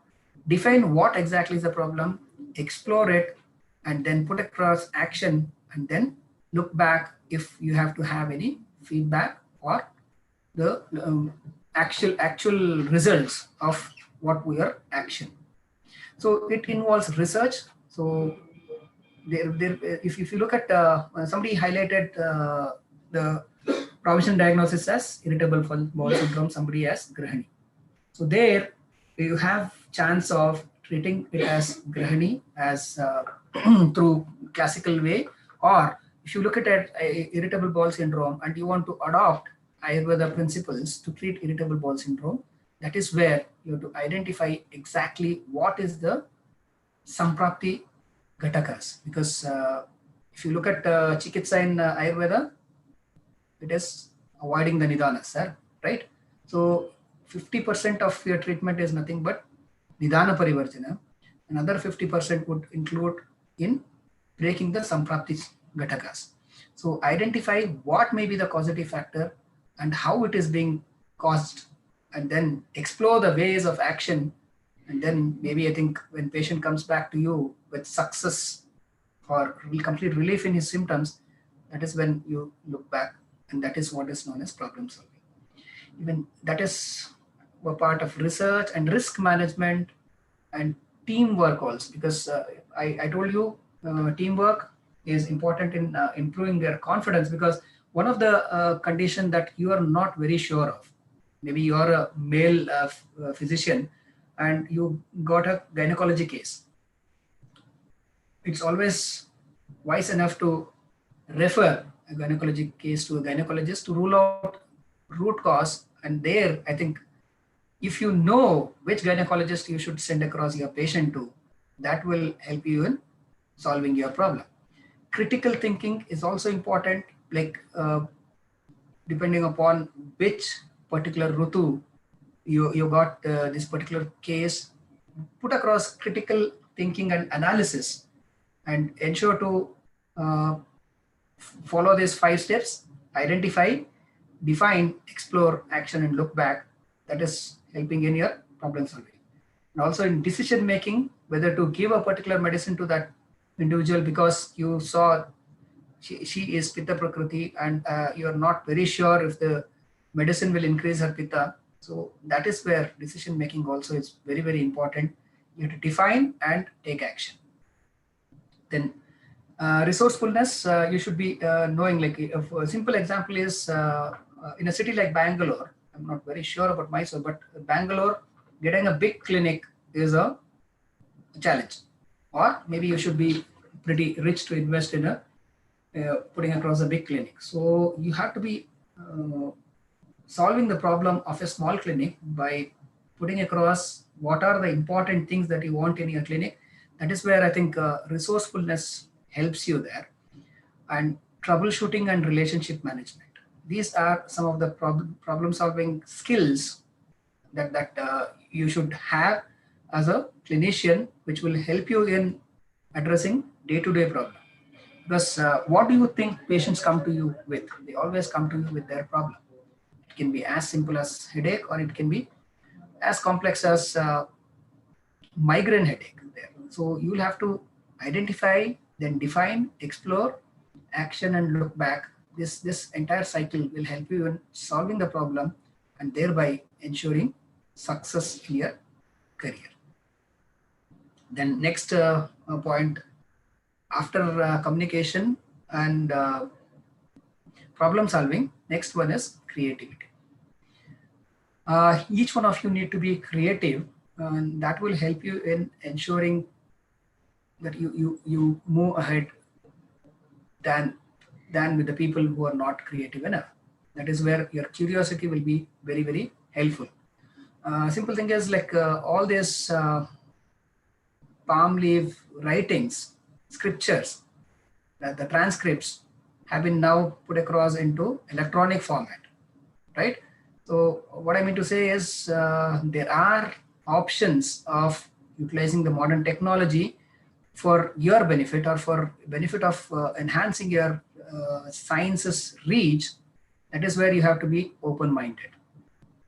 define what exactly is the problem, explore it, and then put across action, and then look back if you have to have any feedback or the actual results of what we are action. So it involves research. So if you look at somebody highlighted the provision diagnosis as irritable bowel syndrome, somebody as Grahani. So there you have chance of treating it as Grahani as through classical way, or if you look at irritable bowel syndrome and you want to adopt Ayurveda principles to treat irritable bowel syndrome, that is where you have to identify exactly what is the Samprapti Ghatakas. Because if you look at Chikitsa in Ayurveda, it is avoiding the Nidanas, sir. right? So 50% of your treatment is nothing but Nidana Parivarjana. Another 50% would include in breaking the Samprapti Ghatakas. So identify what may be the causative factor and how it is being caused, and then explore the ways of action. And then maybe I think when patient comes back to you with success or complete relief in his symptoms, that is when you look back, and that is what is known as problem solving. Even that is a part of research and risk management and teamwork also, because I told you teamwork is important in improving their confidence, because one of the condition that you are not very sure of, maybe you are a male physician and you got a gynecology case, it's always wise enough to refer a gynecology case to a gynecologist to rule out root cause. And there, I think, if you know which gynecologist you should send across your patient to, that will help you in solving your problem. Critical thinking is also important, like depending upon which particular rutu you got this particular case, put across critical thinking and analysis, and ensure to follow these 5 steps: identify, define, explore, action, and look back. That is helping in your problem solving. And also in decision making, whether to give a particular medicine to that individual because you saw she is Pitta Prakriti, and you are not very sure if the medicine will increase her Pitta. So that is where decision making also is very, very important. You have to define and take action. Then resourcefulness, you should be knowing, like a simple example is in a city like Bangalore, I'm not very sure about Mysore, but Bangalore, getting a big clinic is a challenge. Or maybe you should be pretty rich to invest in a putting across a big clinic. So you have to be solving the problem of a small clinic by putting across what are the important things that you want in your clinic. That is where I think resourcefulness helps you there. And troubleshooting and relationship management. These are some of the problem solving skills that you should have as a clinician, which will help you in addressing day-to-day problem. Because what do you think patients come to you with? They always come to you with their problem. It can be as simple as headache, or it can be as complex as migraine headache there. So you'll have to identify, then define, explore, action, and look back. This entire cycle will help you in solving the problem and thereby ensuring success in your career. Then next point, after communication and problem solving, next one is creativity. Each one of you need to be creative, and that will help you in ensuring that you move ahead than with the people who are not creative enough. That is where your curiosity will be very, very helpful. Simple thing is like all these palm leaf writings, scriptures, the transcripts have been now put across into electronic format, right? So what I mean to say is there are options of utilizing the modern technology for your benefit, or for benefit of enhancing your science's reach. That is where you have to be open-minded.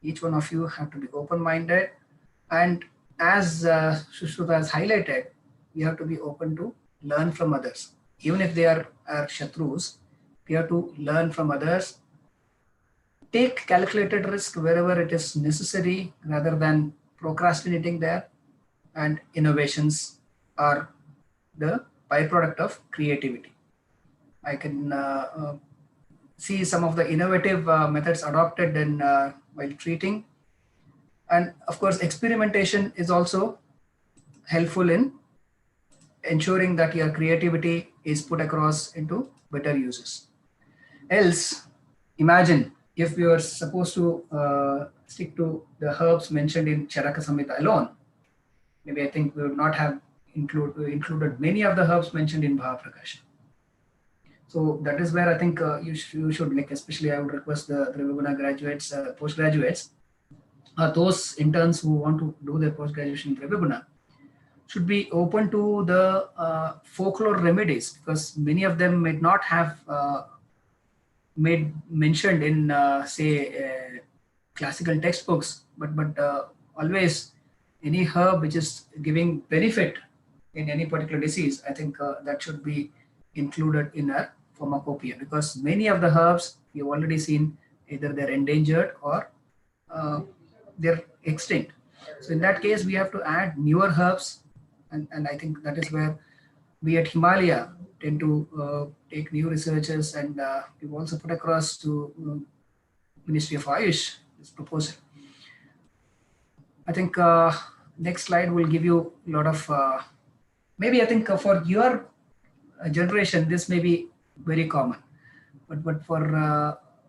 Each one of you have to be open-minded, and as Sushruta has highlighted, you have to be open to learn from others. Even if they are Shatrus, you have to learn from others. Take calculated risk wherever it is necessary rather than procrastinating there. And innovations are the byproduct of creativity. I can see some of the innovative methods adopted in while treating. And of course, experimentation is also helpful in ensuring that your creativity is put across into better uses. Else, imagine if we were supposed to stick to the herbs mentioned in Charaka Samhita alone, maybe I think we would not have included many of the herbs mentioned in Bhava Prakasha. So that is where I think you should, like, especially I would request the Trivandrum graduates, postgraduates, those interns who want to do their post-graduation in Trivandrum should be open to the folklore remedies, because many of them may not have made mentioned in classical textbooks, but always any herb which is giving benefit in any particular disease, I think that should be included in our pharmacopoeia, because many of the herbs you've already seen either they're endangered or they're extinct. So in that case, we have to add newer herbs, and I think that is where we at Himalaya tend to take new researchers, and we've also put across to Ministry of Ayush this proposal. I think next slide will give you a lot of maybe I think for your generation this may be very common, but for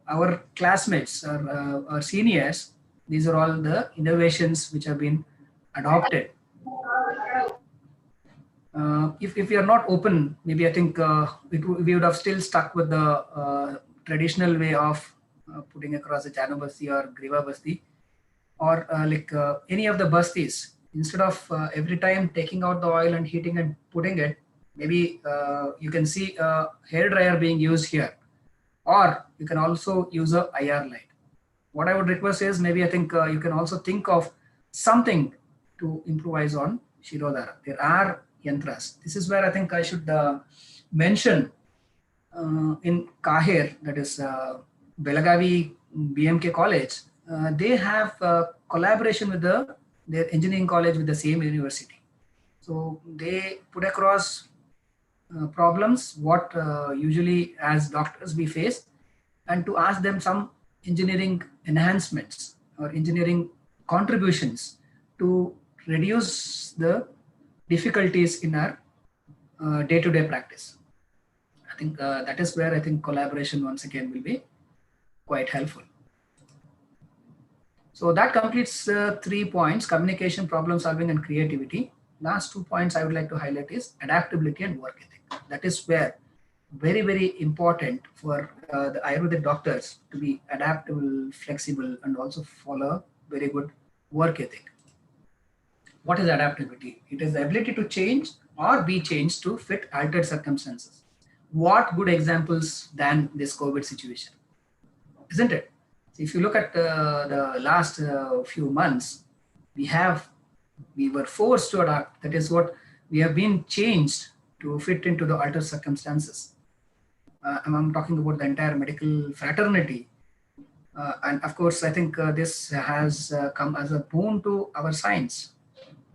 our classmates or our seniors, these are all the innovations which have been adopted. If we are not open, maybe I think we would have still stuck with the traditional way of putting across a Chana Basti or Griva Basti, or any of the bastis. Instead of every time taking out the oil and heating and putting it, maybe you can see a hair dryer being used here, or you can also use a IR light. What I would request is maybe I think you can also think of something to improvise on Shirodhara. There are yantras. This is where I think I should mention in Kahir, that is Belagavi BMK College, they have collaboration with their engineering college with the same university. So they put across problems what usually as doctors we face, and to ask them some engineering enhancements or engineering contributions to reduce the difficulties in our day-to-day practice. I think that is where I think collaboration once again will be quite helpful. So that completes 3 points: communication, problem solving, and creativity. Last 2 points I would like to highlight is adaptability and work ethic. That is where very, very important for the Ayurvedic doctors to be adaptable, flexible, and also follow very good work ethic. What is adaptability? It is the ability to change or be changed to fit altered circumstances. What good examples than this COVID situation, isn't it? If you look at the last few months, we were forced to adapt. That is what we have been changed to fit into the altered circumstances. I'm talking about the entire medical fraternity. And of course, I think this has come as a boon to our science,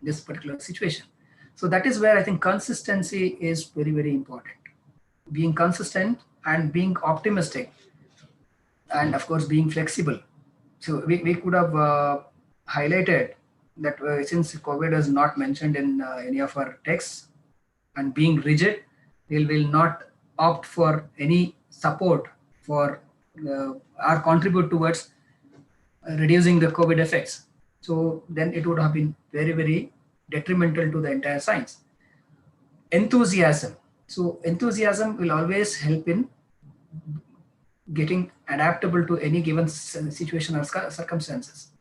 this particular situation. So that is where I think consistency is very, very important. Being consistent and being optimistic, and of course being flexible. So we could have highlighted that since COVID is not mentioned in any of our texts, and being rigid, we will not opt for any support for or contribute towards reducing the COVID effects. So then it would have been very, very detrimental to the entire science. Enthusiasm. So enthusiasm will always help in getting adaptable to any given situation or circumstances.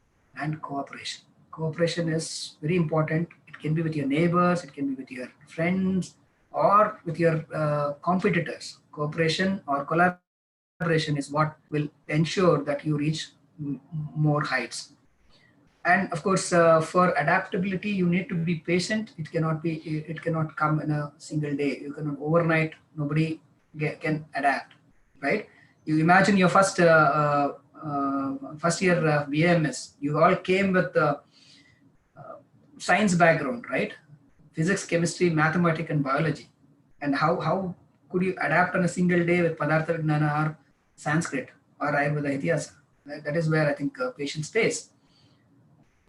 And cooperation. Cooperation is very important. It can be with your neighbors, it can be with your friends, or with your competitors. Cooperation or collaboration is what will ensure that you reach more heights. And of course, for adaptability, you need to be patient. It cannot come in a single day. You cannot overnight. Nobody can adapt, right? You imagine your first year BMS. You all came with science background, right? Physics, chemistry, mathematics, and biology. And how could you adapt on a single day with Padartha Vijnana or Sanskrit or Ayurveda Ityasa? That is where I think patience pays.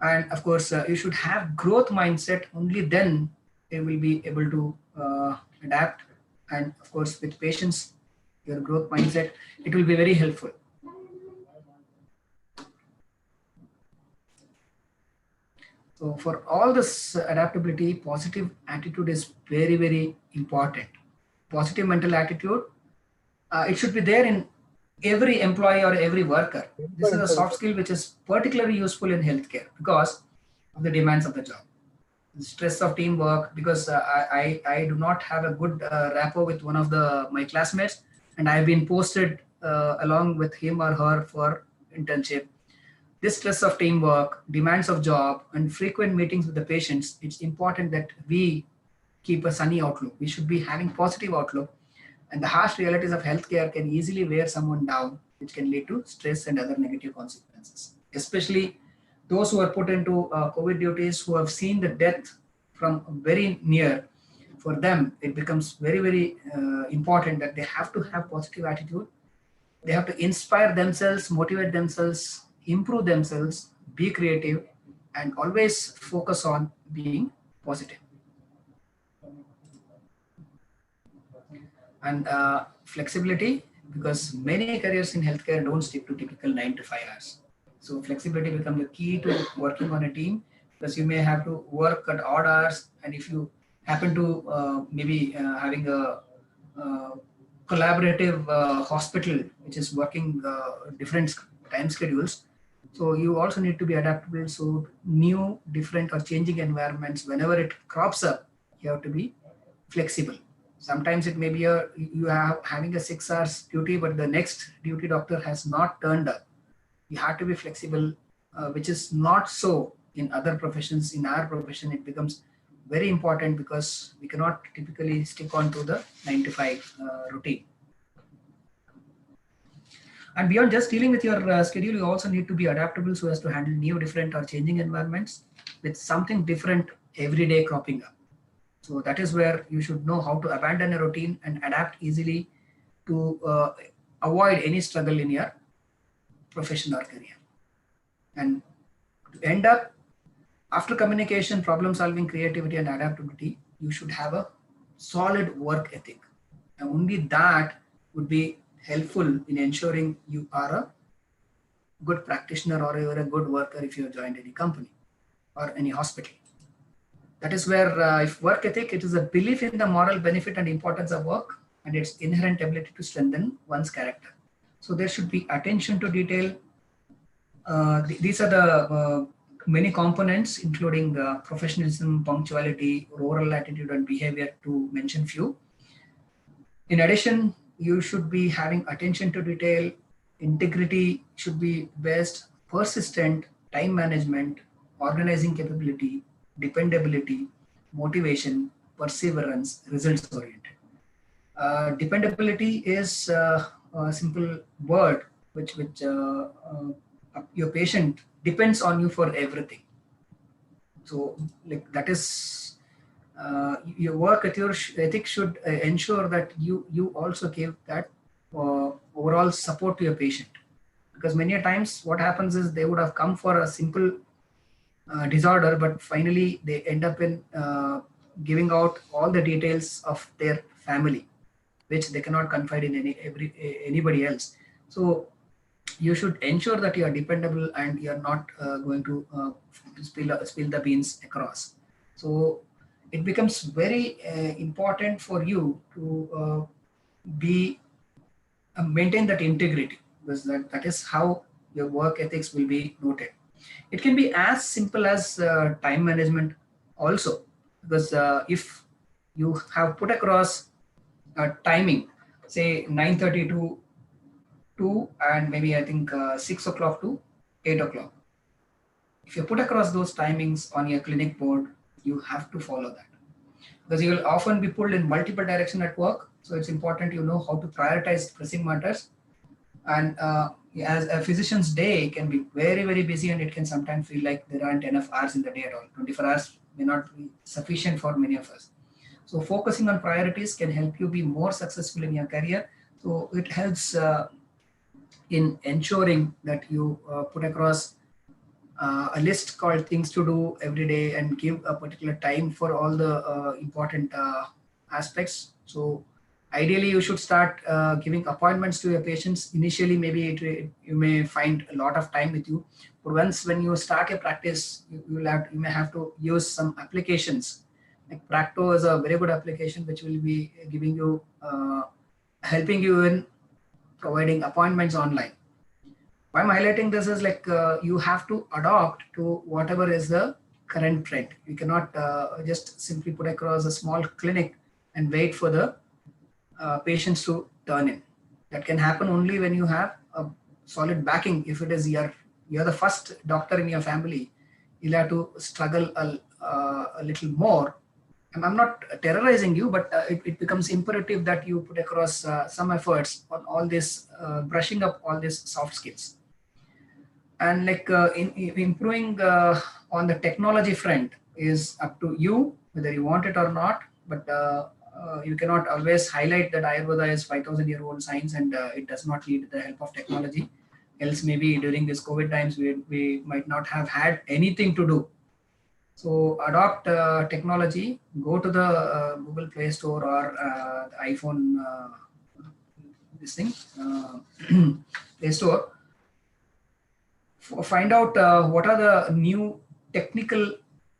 And of course, you should have growth mindset. Only then you will be able to adapt. And of course, with patience, your growth mindset, it will be very helpful. So for all this adaptability, positive attitude is very, very important. Positive mental attitude it should be there in every employee or every worker. This is a soft skill which is particularly useful in healthcare because of the demands of the job. The stress of teamwork, because I do not have a good rapport with one of my classmates, and I've been posted along with him or her for internship. This stress of teamwork, demands of job, and frequent meetings with the patients, it's important that we keep a sunny outlook. We should be having positive outlook, and the harsh realities of healthcare can easily wear someone down, which can lead to stress and other negative consequences. Especially those who are put into COVID duties, who have seen the death from very near. For them, it becomes very, very important that they have to have positive attitude. They have to inspire themselves, motivate themselves, improve themselves, be creative, and always focus on being positive. And flexibility, because many careers in healthcare don't stick to typical 9 to 5 hours. So flexibility becomes the key to working on a team, because you may have to work at odd hours, and if you happen to maybe having a collaborative hospital which is working different time schedules, so you also need to be adaptable. So new, different, or changing environments, whenever it crops up, you have to be flexible. Sometimes it may be you have having a 6 hours duty, but the next duty doctor has not turned up. You have to be flexible, which is not so in other professions. In our profession, it becomes very important because we cannot typically stick on to the 9 to 5 routine. And beyond just dealing with your schedule, you also need to be adaptable so as to handle new, different, or changing environments with something different every day cropping up. So that is where you should know how to abandon a routine and adapt easily to avoid any struggle in your profession or career. And to end up, after communication, problem solving, creativity, and adaptability, you should have a solid work ethic. And only that would be helpful in ensuring you are a good practitioner or you are a good worker if you have joined any company or any hospital. That is where if work ethic, it is a belief in the moral benefit and importance of work and its inherent ability to strengthen one's character. So there should be attention to detail. These are the many components, including professionalism, punctuality, oral attitude, and behavior, to mention few. In addition, you should be having attention to detail. Integrity should be best, persistent, time management, organizing capability, dependability, motivation, perseverance, results oriented. Dependability is a simple word which your patient depends on you for everything. So like that is your work ethic should ensure that you also give that overall support to your patient, because many a times what happens is they would have come for a simple disorder, but finally they end up in giving out all the details of their family, which they cannot confide in anybody else. So you should ensure that you are dependable and you are not going to spill the beans across. So it becomes very important for you to be maintain that integrity, because that is how your work ethics will be noted. It can be as simple as time management also, because if you have put across timing, say 9:30 to 2, and maybe I think 6 o'clock to 8 o'clock. If you put across those timings on your clinic board, you have to follow that, because you will often be pulled in multiple directions at work. So it's important you know how to prioritize pressing matters. And as a physician's day can be very, very busy, and it can sometimes feel like there aren't enough hours in the day at all. 24 hours may not be sufficient for many of us. So focusing on priorities can help you be more successful in your career. So it helps in ensuring that you put across a list called things to do every day and give a particular time for all the important aspects. So ideally you should start giving appointments to your patients. Initially maybe you may find a lot of time with you, but once when you start your practice, you may have to use some applications. Like Practo is a very good application which will be giving you helping you in providing appointments online. Why I'm highlighting this is like you have to adopt to whatever is the current trend. You cannot just simply put across a small clinic and wait for the patients to turn in. That can happen only when you have a solid backing. If it is you're the first doctor in your family, you'll have to struggle a little more. And I'm not terrorizing you, but it becomes imperative that you put across some efforts on all this, brushing up all these soft skills. And like in improving on the technology front is up to you, whether you want it or not. But you cannot always highlight that Ayurveda is 5,000-year-old science and it does not need the help of technology. Else maybe during this COVID times, we might not have had anything to do. So adopt technology, go to the Google Play Store or the iPhone, this thing, Play Store. Find out what are the new technical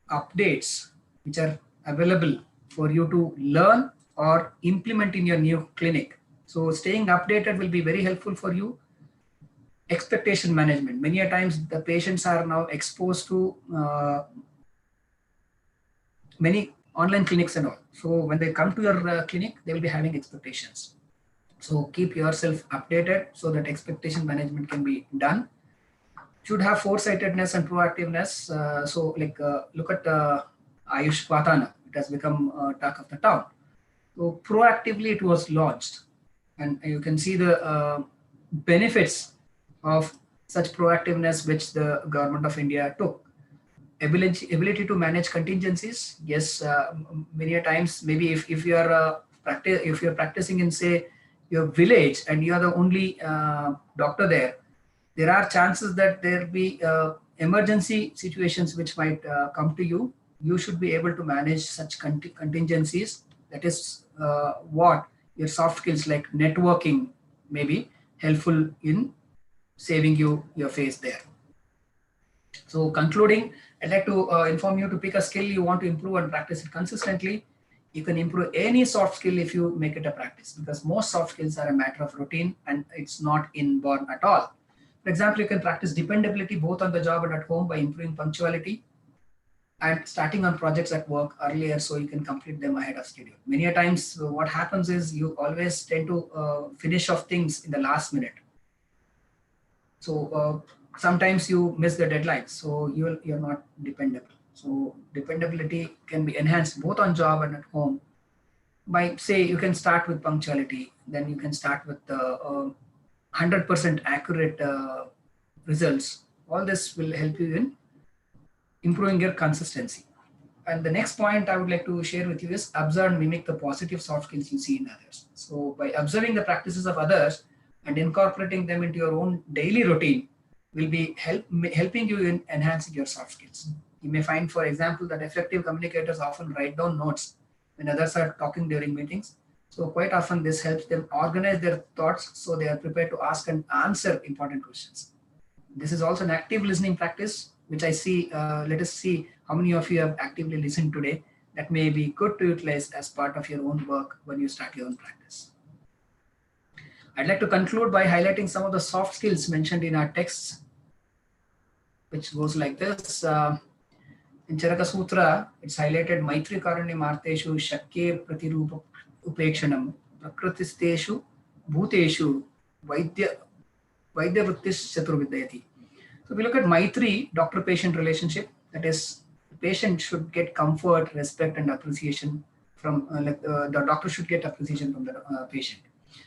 updates which are available for you to learn or implement in your new clinic. So staying updated will be very helpful for you. Expectation management. Many a times the patients are now exposed to many online clinics and all. So when they come to your clinic, they will be having expectations. So keep yourself updated so that expectation management can be done. Should have foresightedness and proactiveness. So like look at Ayush Vatana. It has become talk of the town. So proactively it was launched, and you can see the benefits of such proactiveness which the government of India took. Ability to manage contingencies. Yes, many a times maybe if you are if you're practicing in say your village and you are the only doctor there are chances that there be emergency situations which might come to you. You should be able to manage such contingencies. That is what your soft skills like networking may be helpful in saving your face there. So concluding, I'd like to inform you to pick a skill you want to improve and practice it consistently. You can improve any soft skill if you make it a practice, because most soft skills are a matter of routine and it's not inborn at all. For example, you can practice dependability both on the job and at home by improving punctuality and starting on projects at work earlier so you can complete them ahead of schedule. Many a times what happens is you always tend to finish off things in the last minute. So sometimes you miss the deadlines, so you're not dependable. So dependability can be enhanced both on job and at home by, say, you can start with punctuality, then you can start with 100% accurate results. All this will help you in improving your consistency. And the next point I would like to share with you is observe and mimic the positive soft skills you see in others. So by observing the practices of others and incorporating them into your own daily routine will be helping you in enhancing your soft skills. You may find, for example, that effective communicators often write down notes when others are talking during meetings. So quite often this helps them organize their thoughts so they are prepared to ask and answer important questions. This is also an active listening practice, which I see. Let us see how many of you have actively listened today. That may be good to utilize as part of your own work when you start your own practice. I'd like to conclude by highlighting some of the soft skills mentioned in our texts, which goes like this. In Charaka Sutra, it's highlighted Maitri Karanya Marteshu Shakye Pratirupa Upekshanam Prakristeshu Bhuteshu Vaidya Vruttis Chaturvidyati. So we look at Maitri, doctor-patient relationship. That is, the patient should get comfort, respect, and appreciation from the doctor should get appreciation from the patient.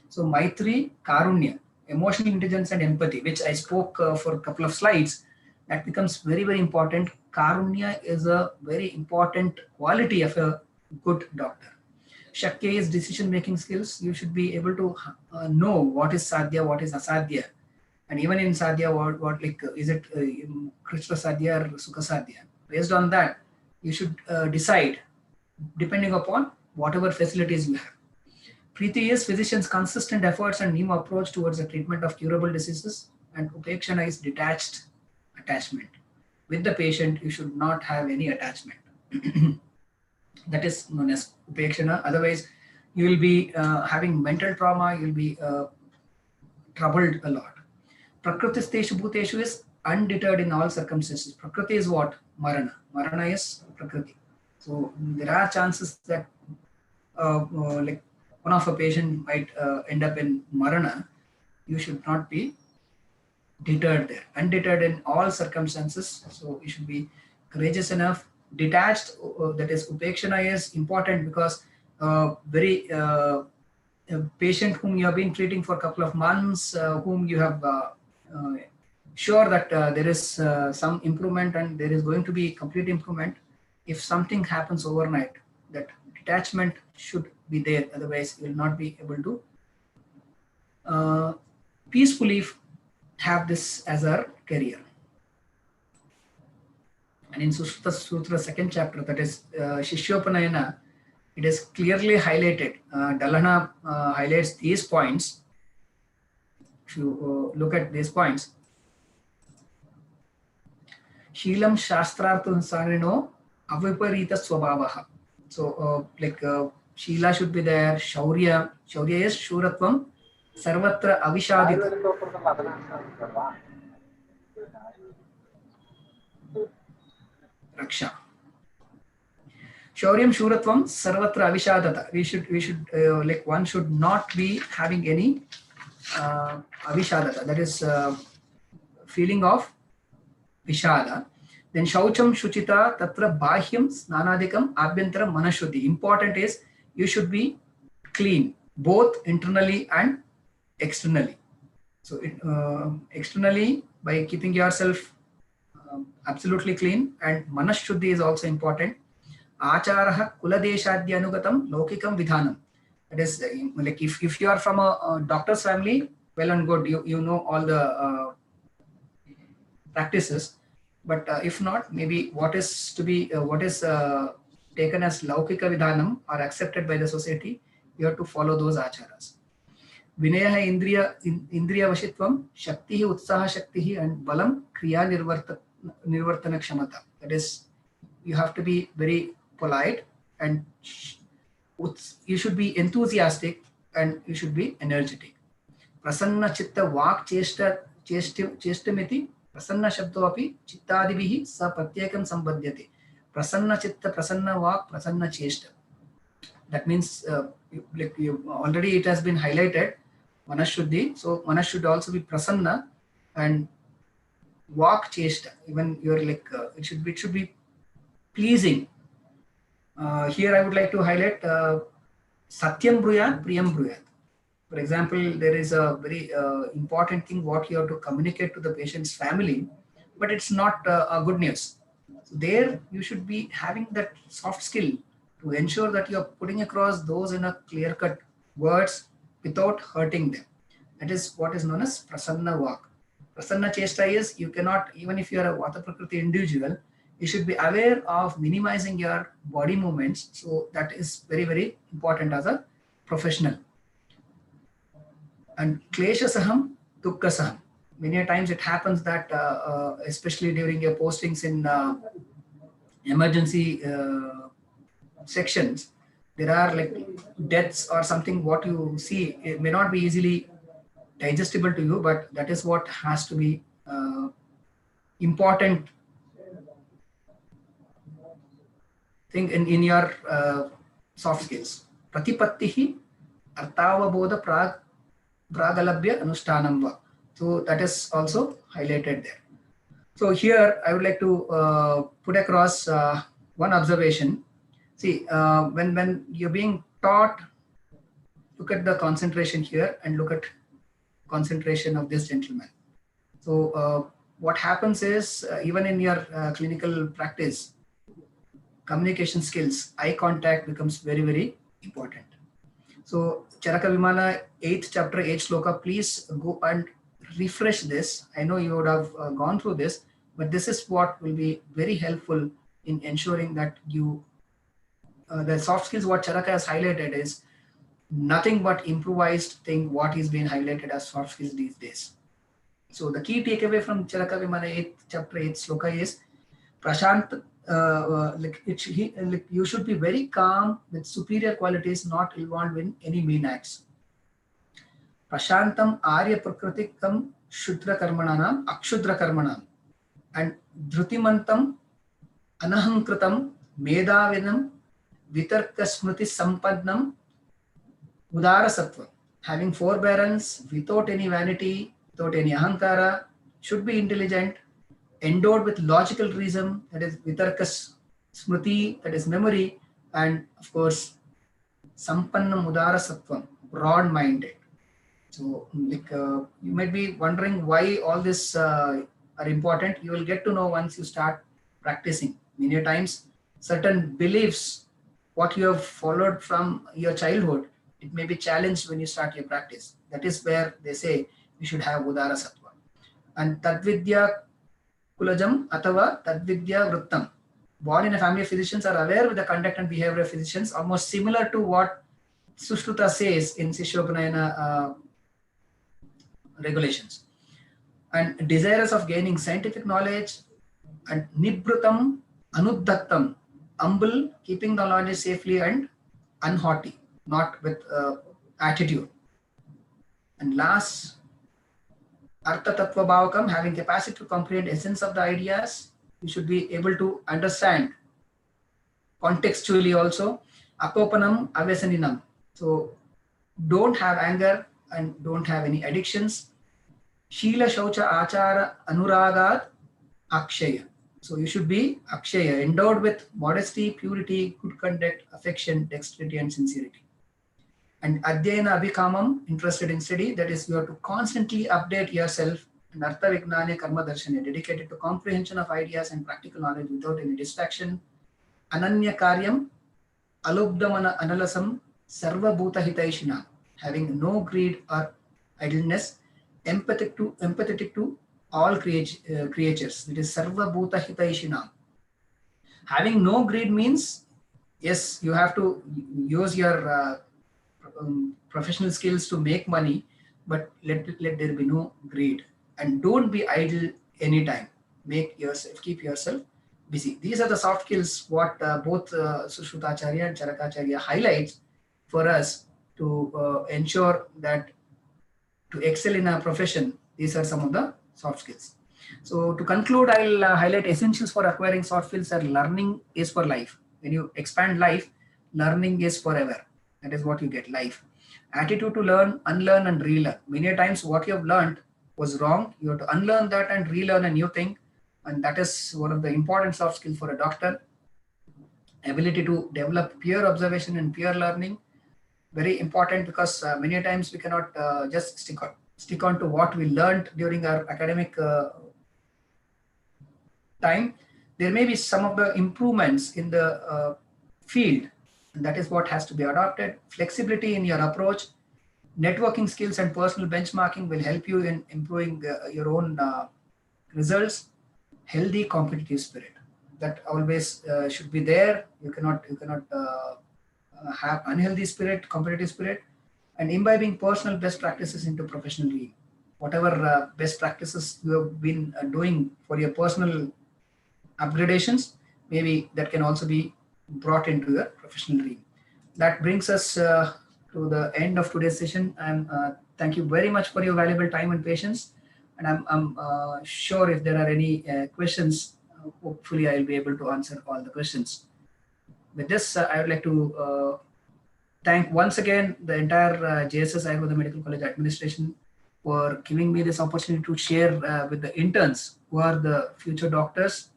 So Maitri, Karunya, emotional intelligence and empathy, which I spoke for a couple of slides, that becomes very, very important. Karunya is a very important quality of a good doctor. Shakya is decision-making skills. You should be able to know what is sadhya, what is asadhya. And even in sadhya, what like, is it Krishna sadhya or Sukha sadhya? Based on that, you should decide depending upon whatever facilities you have. Preeti is physicians' consistent efforts and new approach towards the treatment of curable diseases, and Upekshana is detached attachment. With the patient, you should not have any attachment. That is known as Upekshana. Otherwise, you will be having mental trauma, you will be troubled a lot. Prakrtisteshu bhuteshu is undeterred in all circumstances. Prakriti is what? Marana. Marana is Prakriti. So there are chances that like one of a patient might end up in Marana. You should not be deterred there. Undeterred in all circumstances. So you should be courageous enough. Detached, that is upekshana, is important because very a patient whom you have been treating for a couple of months, whom you have sure that there is some improvement and there is going to be complete improvement. If something happens overnight, that detachment should be there. Otherwise, you will not be able to peacefully have this as our career. And in Sushruta Sutra, second chapter, that is Shishyopanayana, it is clearly highlighted. Dalhana highlights these points. If you look at these points, Sheelam Shastrarthasarino Aviparita Swabhavaha. So, Sheela should be there. Shaurya is Shuratvam, Sarvatra Avishadita. Raksha. Shauryam Shuratvam Sarvatra Avishadata. We should like one should not be having any Avishadata, that is feeling of Vishada. Then Shaucham Shuchita Tatra Bahyam Snanadikam Abhyantaram Manashuddhi. Important is you should be clean, both internally and externally. So externally by keeping yourself absolutely clean, and Manashuddhi is also important. Acharaha Kuladeshadya Anugatam Lokikam Vidhanam. That is like if you are from a doctor's family, well and good, you know all the practices. But if not, maybe what is to be what is taken as Laukika Vidhanam or accepted by the society, you have to follow those acharas. Vinaya Indriya Vashitvam, Shakti Utsaha Shakti, and Balam Kriya Nirvartana Kshamata. That is, you have to be very polite and you should be enthusiastic and you should be energetic. Prasanna Chitta Vak Chestamiti, Prasanna Shabdo Api, Chittadibihi Sa Pratyekam Sambadhyate. Prasanna Chitta, Prasanna Vak, Prasanna Chesta. That means, like already it has been highlighted, Manashuddhi. So Manas should also be Prasanna and Vak Chesta. Even you're like, it should be pleasing. Here I would like to highlight Satyam Bruyat, Priyam Bruyat. For example, there is a very important thing what you have to communicate to the patient's family, but it's not a good news. So there you should be having that soft skill to ensure that you are putting across those in a clear-cut words without hurting them. That is what is known as Prasanna Vak. Prasanna Chesta is you cannot, even if you are a Vata Prakriti individual, you should be aware of minimizing your body movements. So that is very, very important as a professional. And Klesha Saham, Dukkha Saham. Many times it happens that, especially during your postings in emergency sections, there are like deaths or something what you see. It may not be easily digestible to you, but that is what has to be important thing in your soft skills. Pratipattihi Artavabodha Pragalabhya Anushtanam Va. So that is also highlighted there. So here I would like to put across one observation. See, when you're being taught, look at the concentration here and look at concentration of this gentleman. So what happens is even in your clinical practice, communication skills, eye contact becomes very, very important. So Charaka Vimana 8th chapter 8th sloka, please go and refresh this. I know you would have gone through this, but this is what will be very helpful in ensuring that you the soft skills what Charaka has highlighted is nothing but improvised thing what is being highlighted as soft skills these days. So the key takeaway from Charaka Vimana 8th chapter 8th sloka is Prashant, you should be very calm with superior qualities, not involved in any mean acts. Prashantam Arya Prakritikam Shudra Karmananam Akshudra Karmanam, and Drutimantam Anahankritam Medavinam Vitarka Smriti Sampadnam Udara Sattva, having forbearance without any vanity, without any ahankara, should be intelligent, endowed with logical reason, that is Vitarka Smriti, that is memory, and of course Sampannam Udara Sattvam, broad minded. So, you might be wondering why all this are important. You will get to know once you start practicing. Many times, certain beliefs, what you have followed from your childhood, it may be challenged when you start your practice. That is where they say you should have Udara Sattva. And Tadvidya Kulajam Atava Tadvidya Vruttam. Born in a family of physicians are aware with the conduct and behavior of physicians, almost similar to what Sushruta says in Sishyopanayana regulations, and desirous of gaining scientific knowledge, and nibrutam anuddhattam, humble, keeping the knowledge safely, and unhaughty, not with attitude. And last, artha tattva bhavakam, having capacity to comprehend essence of the ideas. You should be able to understand contextually also. Akopanam avesaninam, so don't have anger and don't have any addictions. Shila Shaucha Achara Anuragat Akshaya. So you should be Akshaya, endowed with modesty, purity, good conduct, affection, dexterity, and sincerity. And Adhyayana Abhikamam, interested in study, that is, you have to constantly update yourself. And Artha Vignane Karma Darshana, dedicated to comprehension of ideas and practical knowledge without any distraction. Ananya Karyam, Alubdamana Analasam, Sarva Bhuta Hitaishina, having no greed or idleness, empathetic to all creatures. It is Sarva Bhuta Hitaishina. Having no greed means, yes, you have to use your professional skills to make money, but let there be no greed. And don't be idle anytime. Keep yourself busy. These are the soft skills what both Sushrutacharya and Charakacharya highlights for us to ensure that to excel in a profession. These are some of the soft skills. So to conclude, I'll highlight essentials for acquiring soft skills are learning is for life. When you expand life, learning is forever. That is what you get, life. Attitude to learn, unlearn, and relearn. Many times what you have learned was wrong. You have to unlearn that and relearn a new thing. And that is one of the important soft skills for a doctor. Ability to develop peer observation and peer learning. Very important, because many times we cannot just stick on to what we learned during our academic time. There may be some of the improvements in the field, and that is what has to be adopted. Flexibility in your approach, networking skills and personal benchmarking will help you in improving your own results. Healthy competitive spirit, that always should be there. You cannot have unhealthy spirit, competitive spirit. And imbibing personal best practices into professional realm. Whatever best practices you have been doing for your personal upgradations, maybe that can also be brought into your professional realm. That brings us to the end of today's session. And thank you very much for your valuable time and patience. And I'm sure if there are any questions, hopefully I'll be able to answer all the questions. With this, I would like to thank once again the entire JSS Ayurveda Medical College administration for giving me this opportunity to share with the interns who are the future doctors,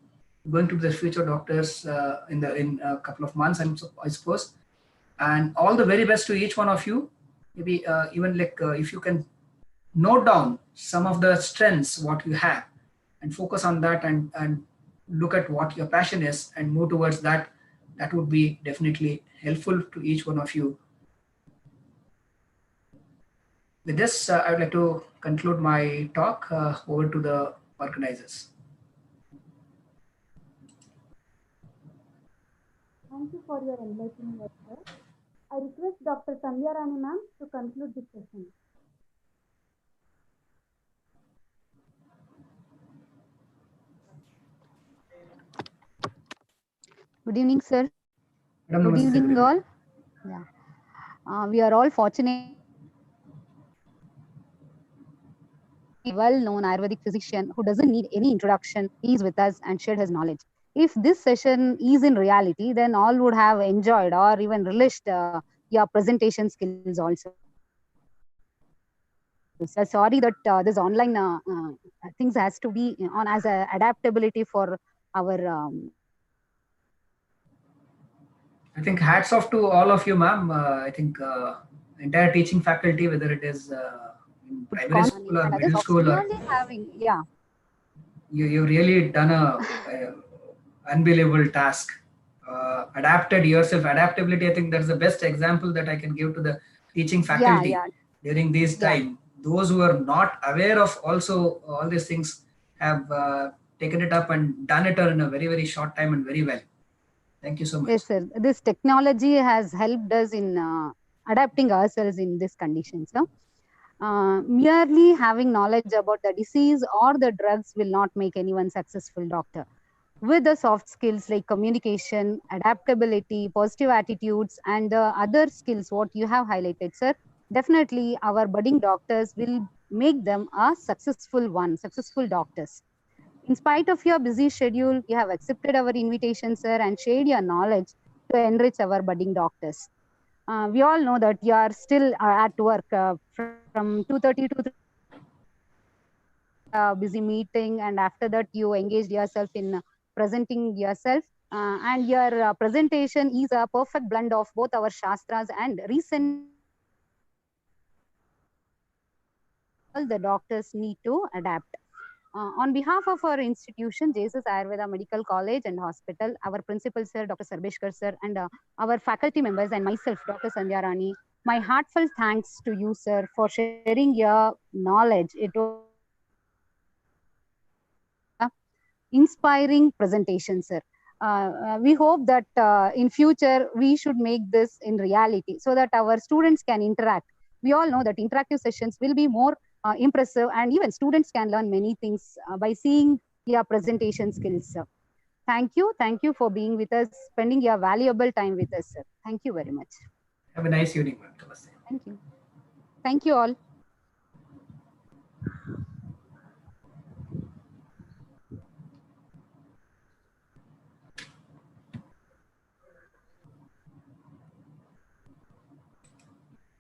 going to be the future doctors in a couple of months, I suppose. And all the very best to each one of you. Maybe even if you can note down some of the strengths what you have and focus on that, and look at what your passion is and move towards that. That would be definitely helpful to each one of you. With this, I would like to conclude my talk. Over to the organizers. Thank you for your enlightening lecture. I request Dr. Sandhya Rani ma'am to conclude this session. Good evening, sir. Madam, Good namaste, evening, good all. Yeah, we are all fortunate well-known Ayurvedic physician who doesn't need any introduction. He is with us and shared his knowledge. If this session is in reality, then all would have enjoyed or even relished your presentation skills also. So sorry that this online things has to be on as a adaptability for our. I think hats off to all of you, ma'am. I think entire teaching faculty, whether it is in primary school or middle school, or having, yeah. You've really done a unbelievable task. Adapted yourself. Adaptability, I think that's the best example that I can give to the teaching faculty during this time. Those who are not aware of also all these things have taken it up and done it in a very, very short time and very well. Thank you so much. Yes, sir. This technology has helped us in adapting ourselves in these conditions. Merely having knowledge about the disease or the drugs will not make anyone successful doctor. With the soft skills like communication, adaptability, positive attitudes, and the other skills what you have highlighted, sir, definitely our budding doctors will make them a successful doctors. In spite of your busy schedule, you have accepted our invitation, sir, and shared your knowledge to enrich our budding doctors. We all know that you are still at work from 2:30 to busy meeting, and after that you engaged yourself in presenting yourself. And your presentation is a perfect blend of both our Shastras and recent. All the doctors need to adapt. On behalf of our institution, JSS Ayurveda Medical College and Hospital, our principal sir, Dr. Sarbeshkar sir, and our faculty members and myself, Dr. Sandhya Rani, my heartfelt thanks to you, sir, for sharing your knowledge. It was inspiring presentation, sir. We hope that in future we should make this in reality so that our students can interact. We all know that interactive sessions will be more impressive, and even students can learn many things by seeing your presentation skills, sir. Thank you for being with us, spending your valuable time with us, sir. Thank you very much. Have a nice evening, ma'am. Thank you all.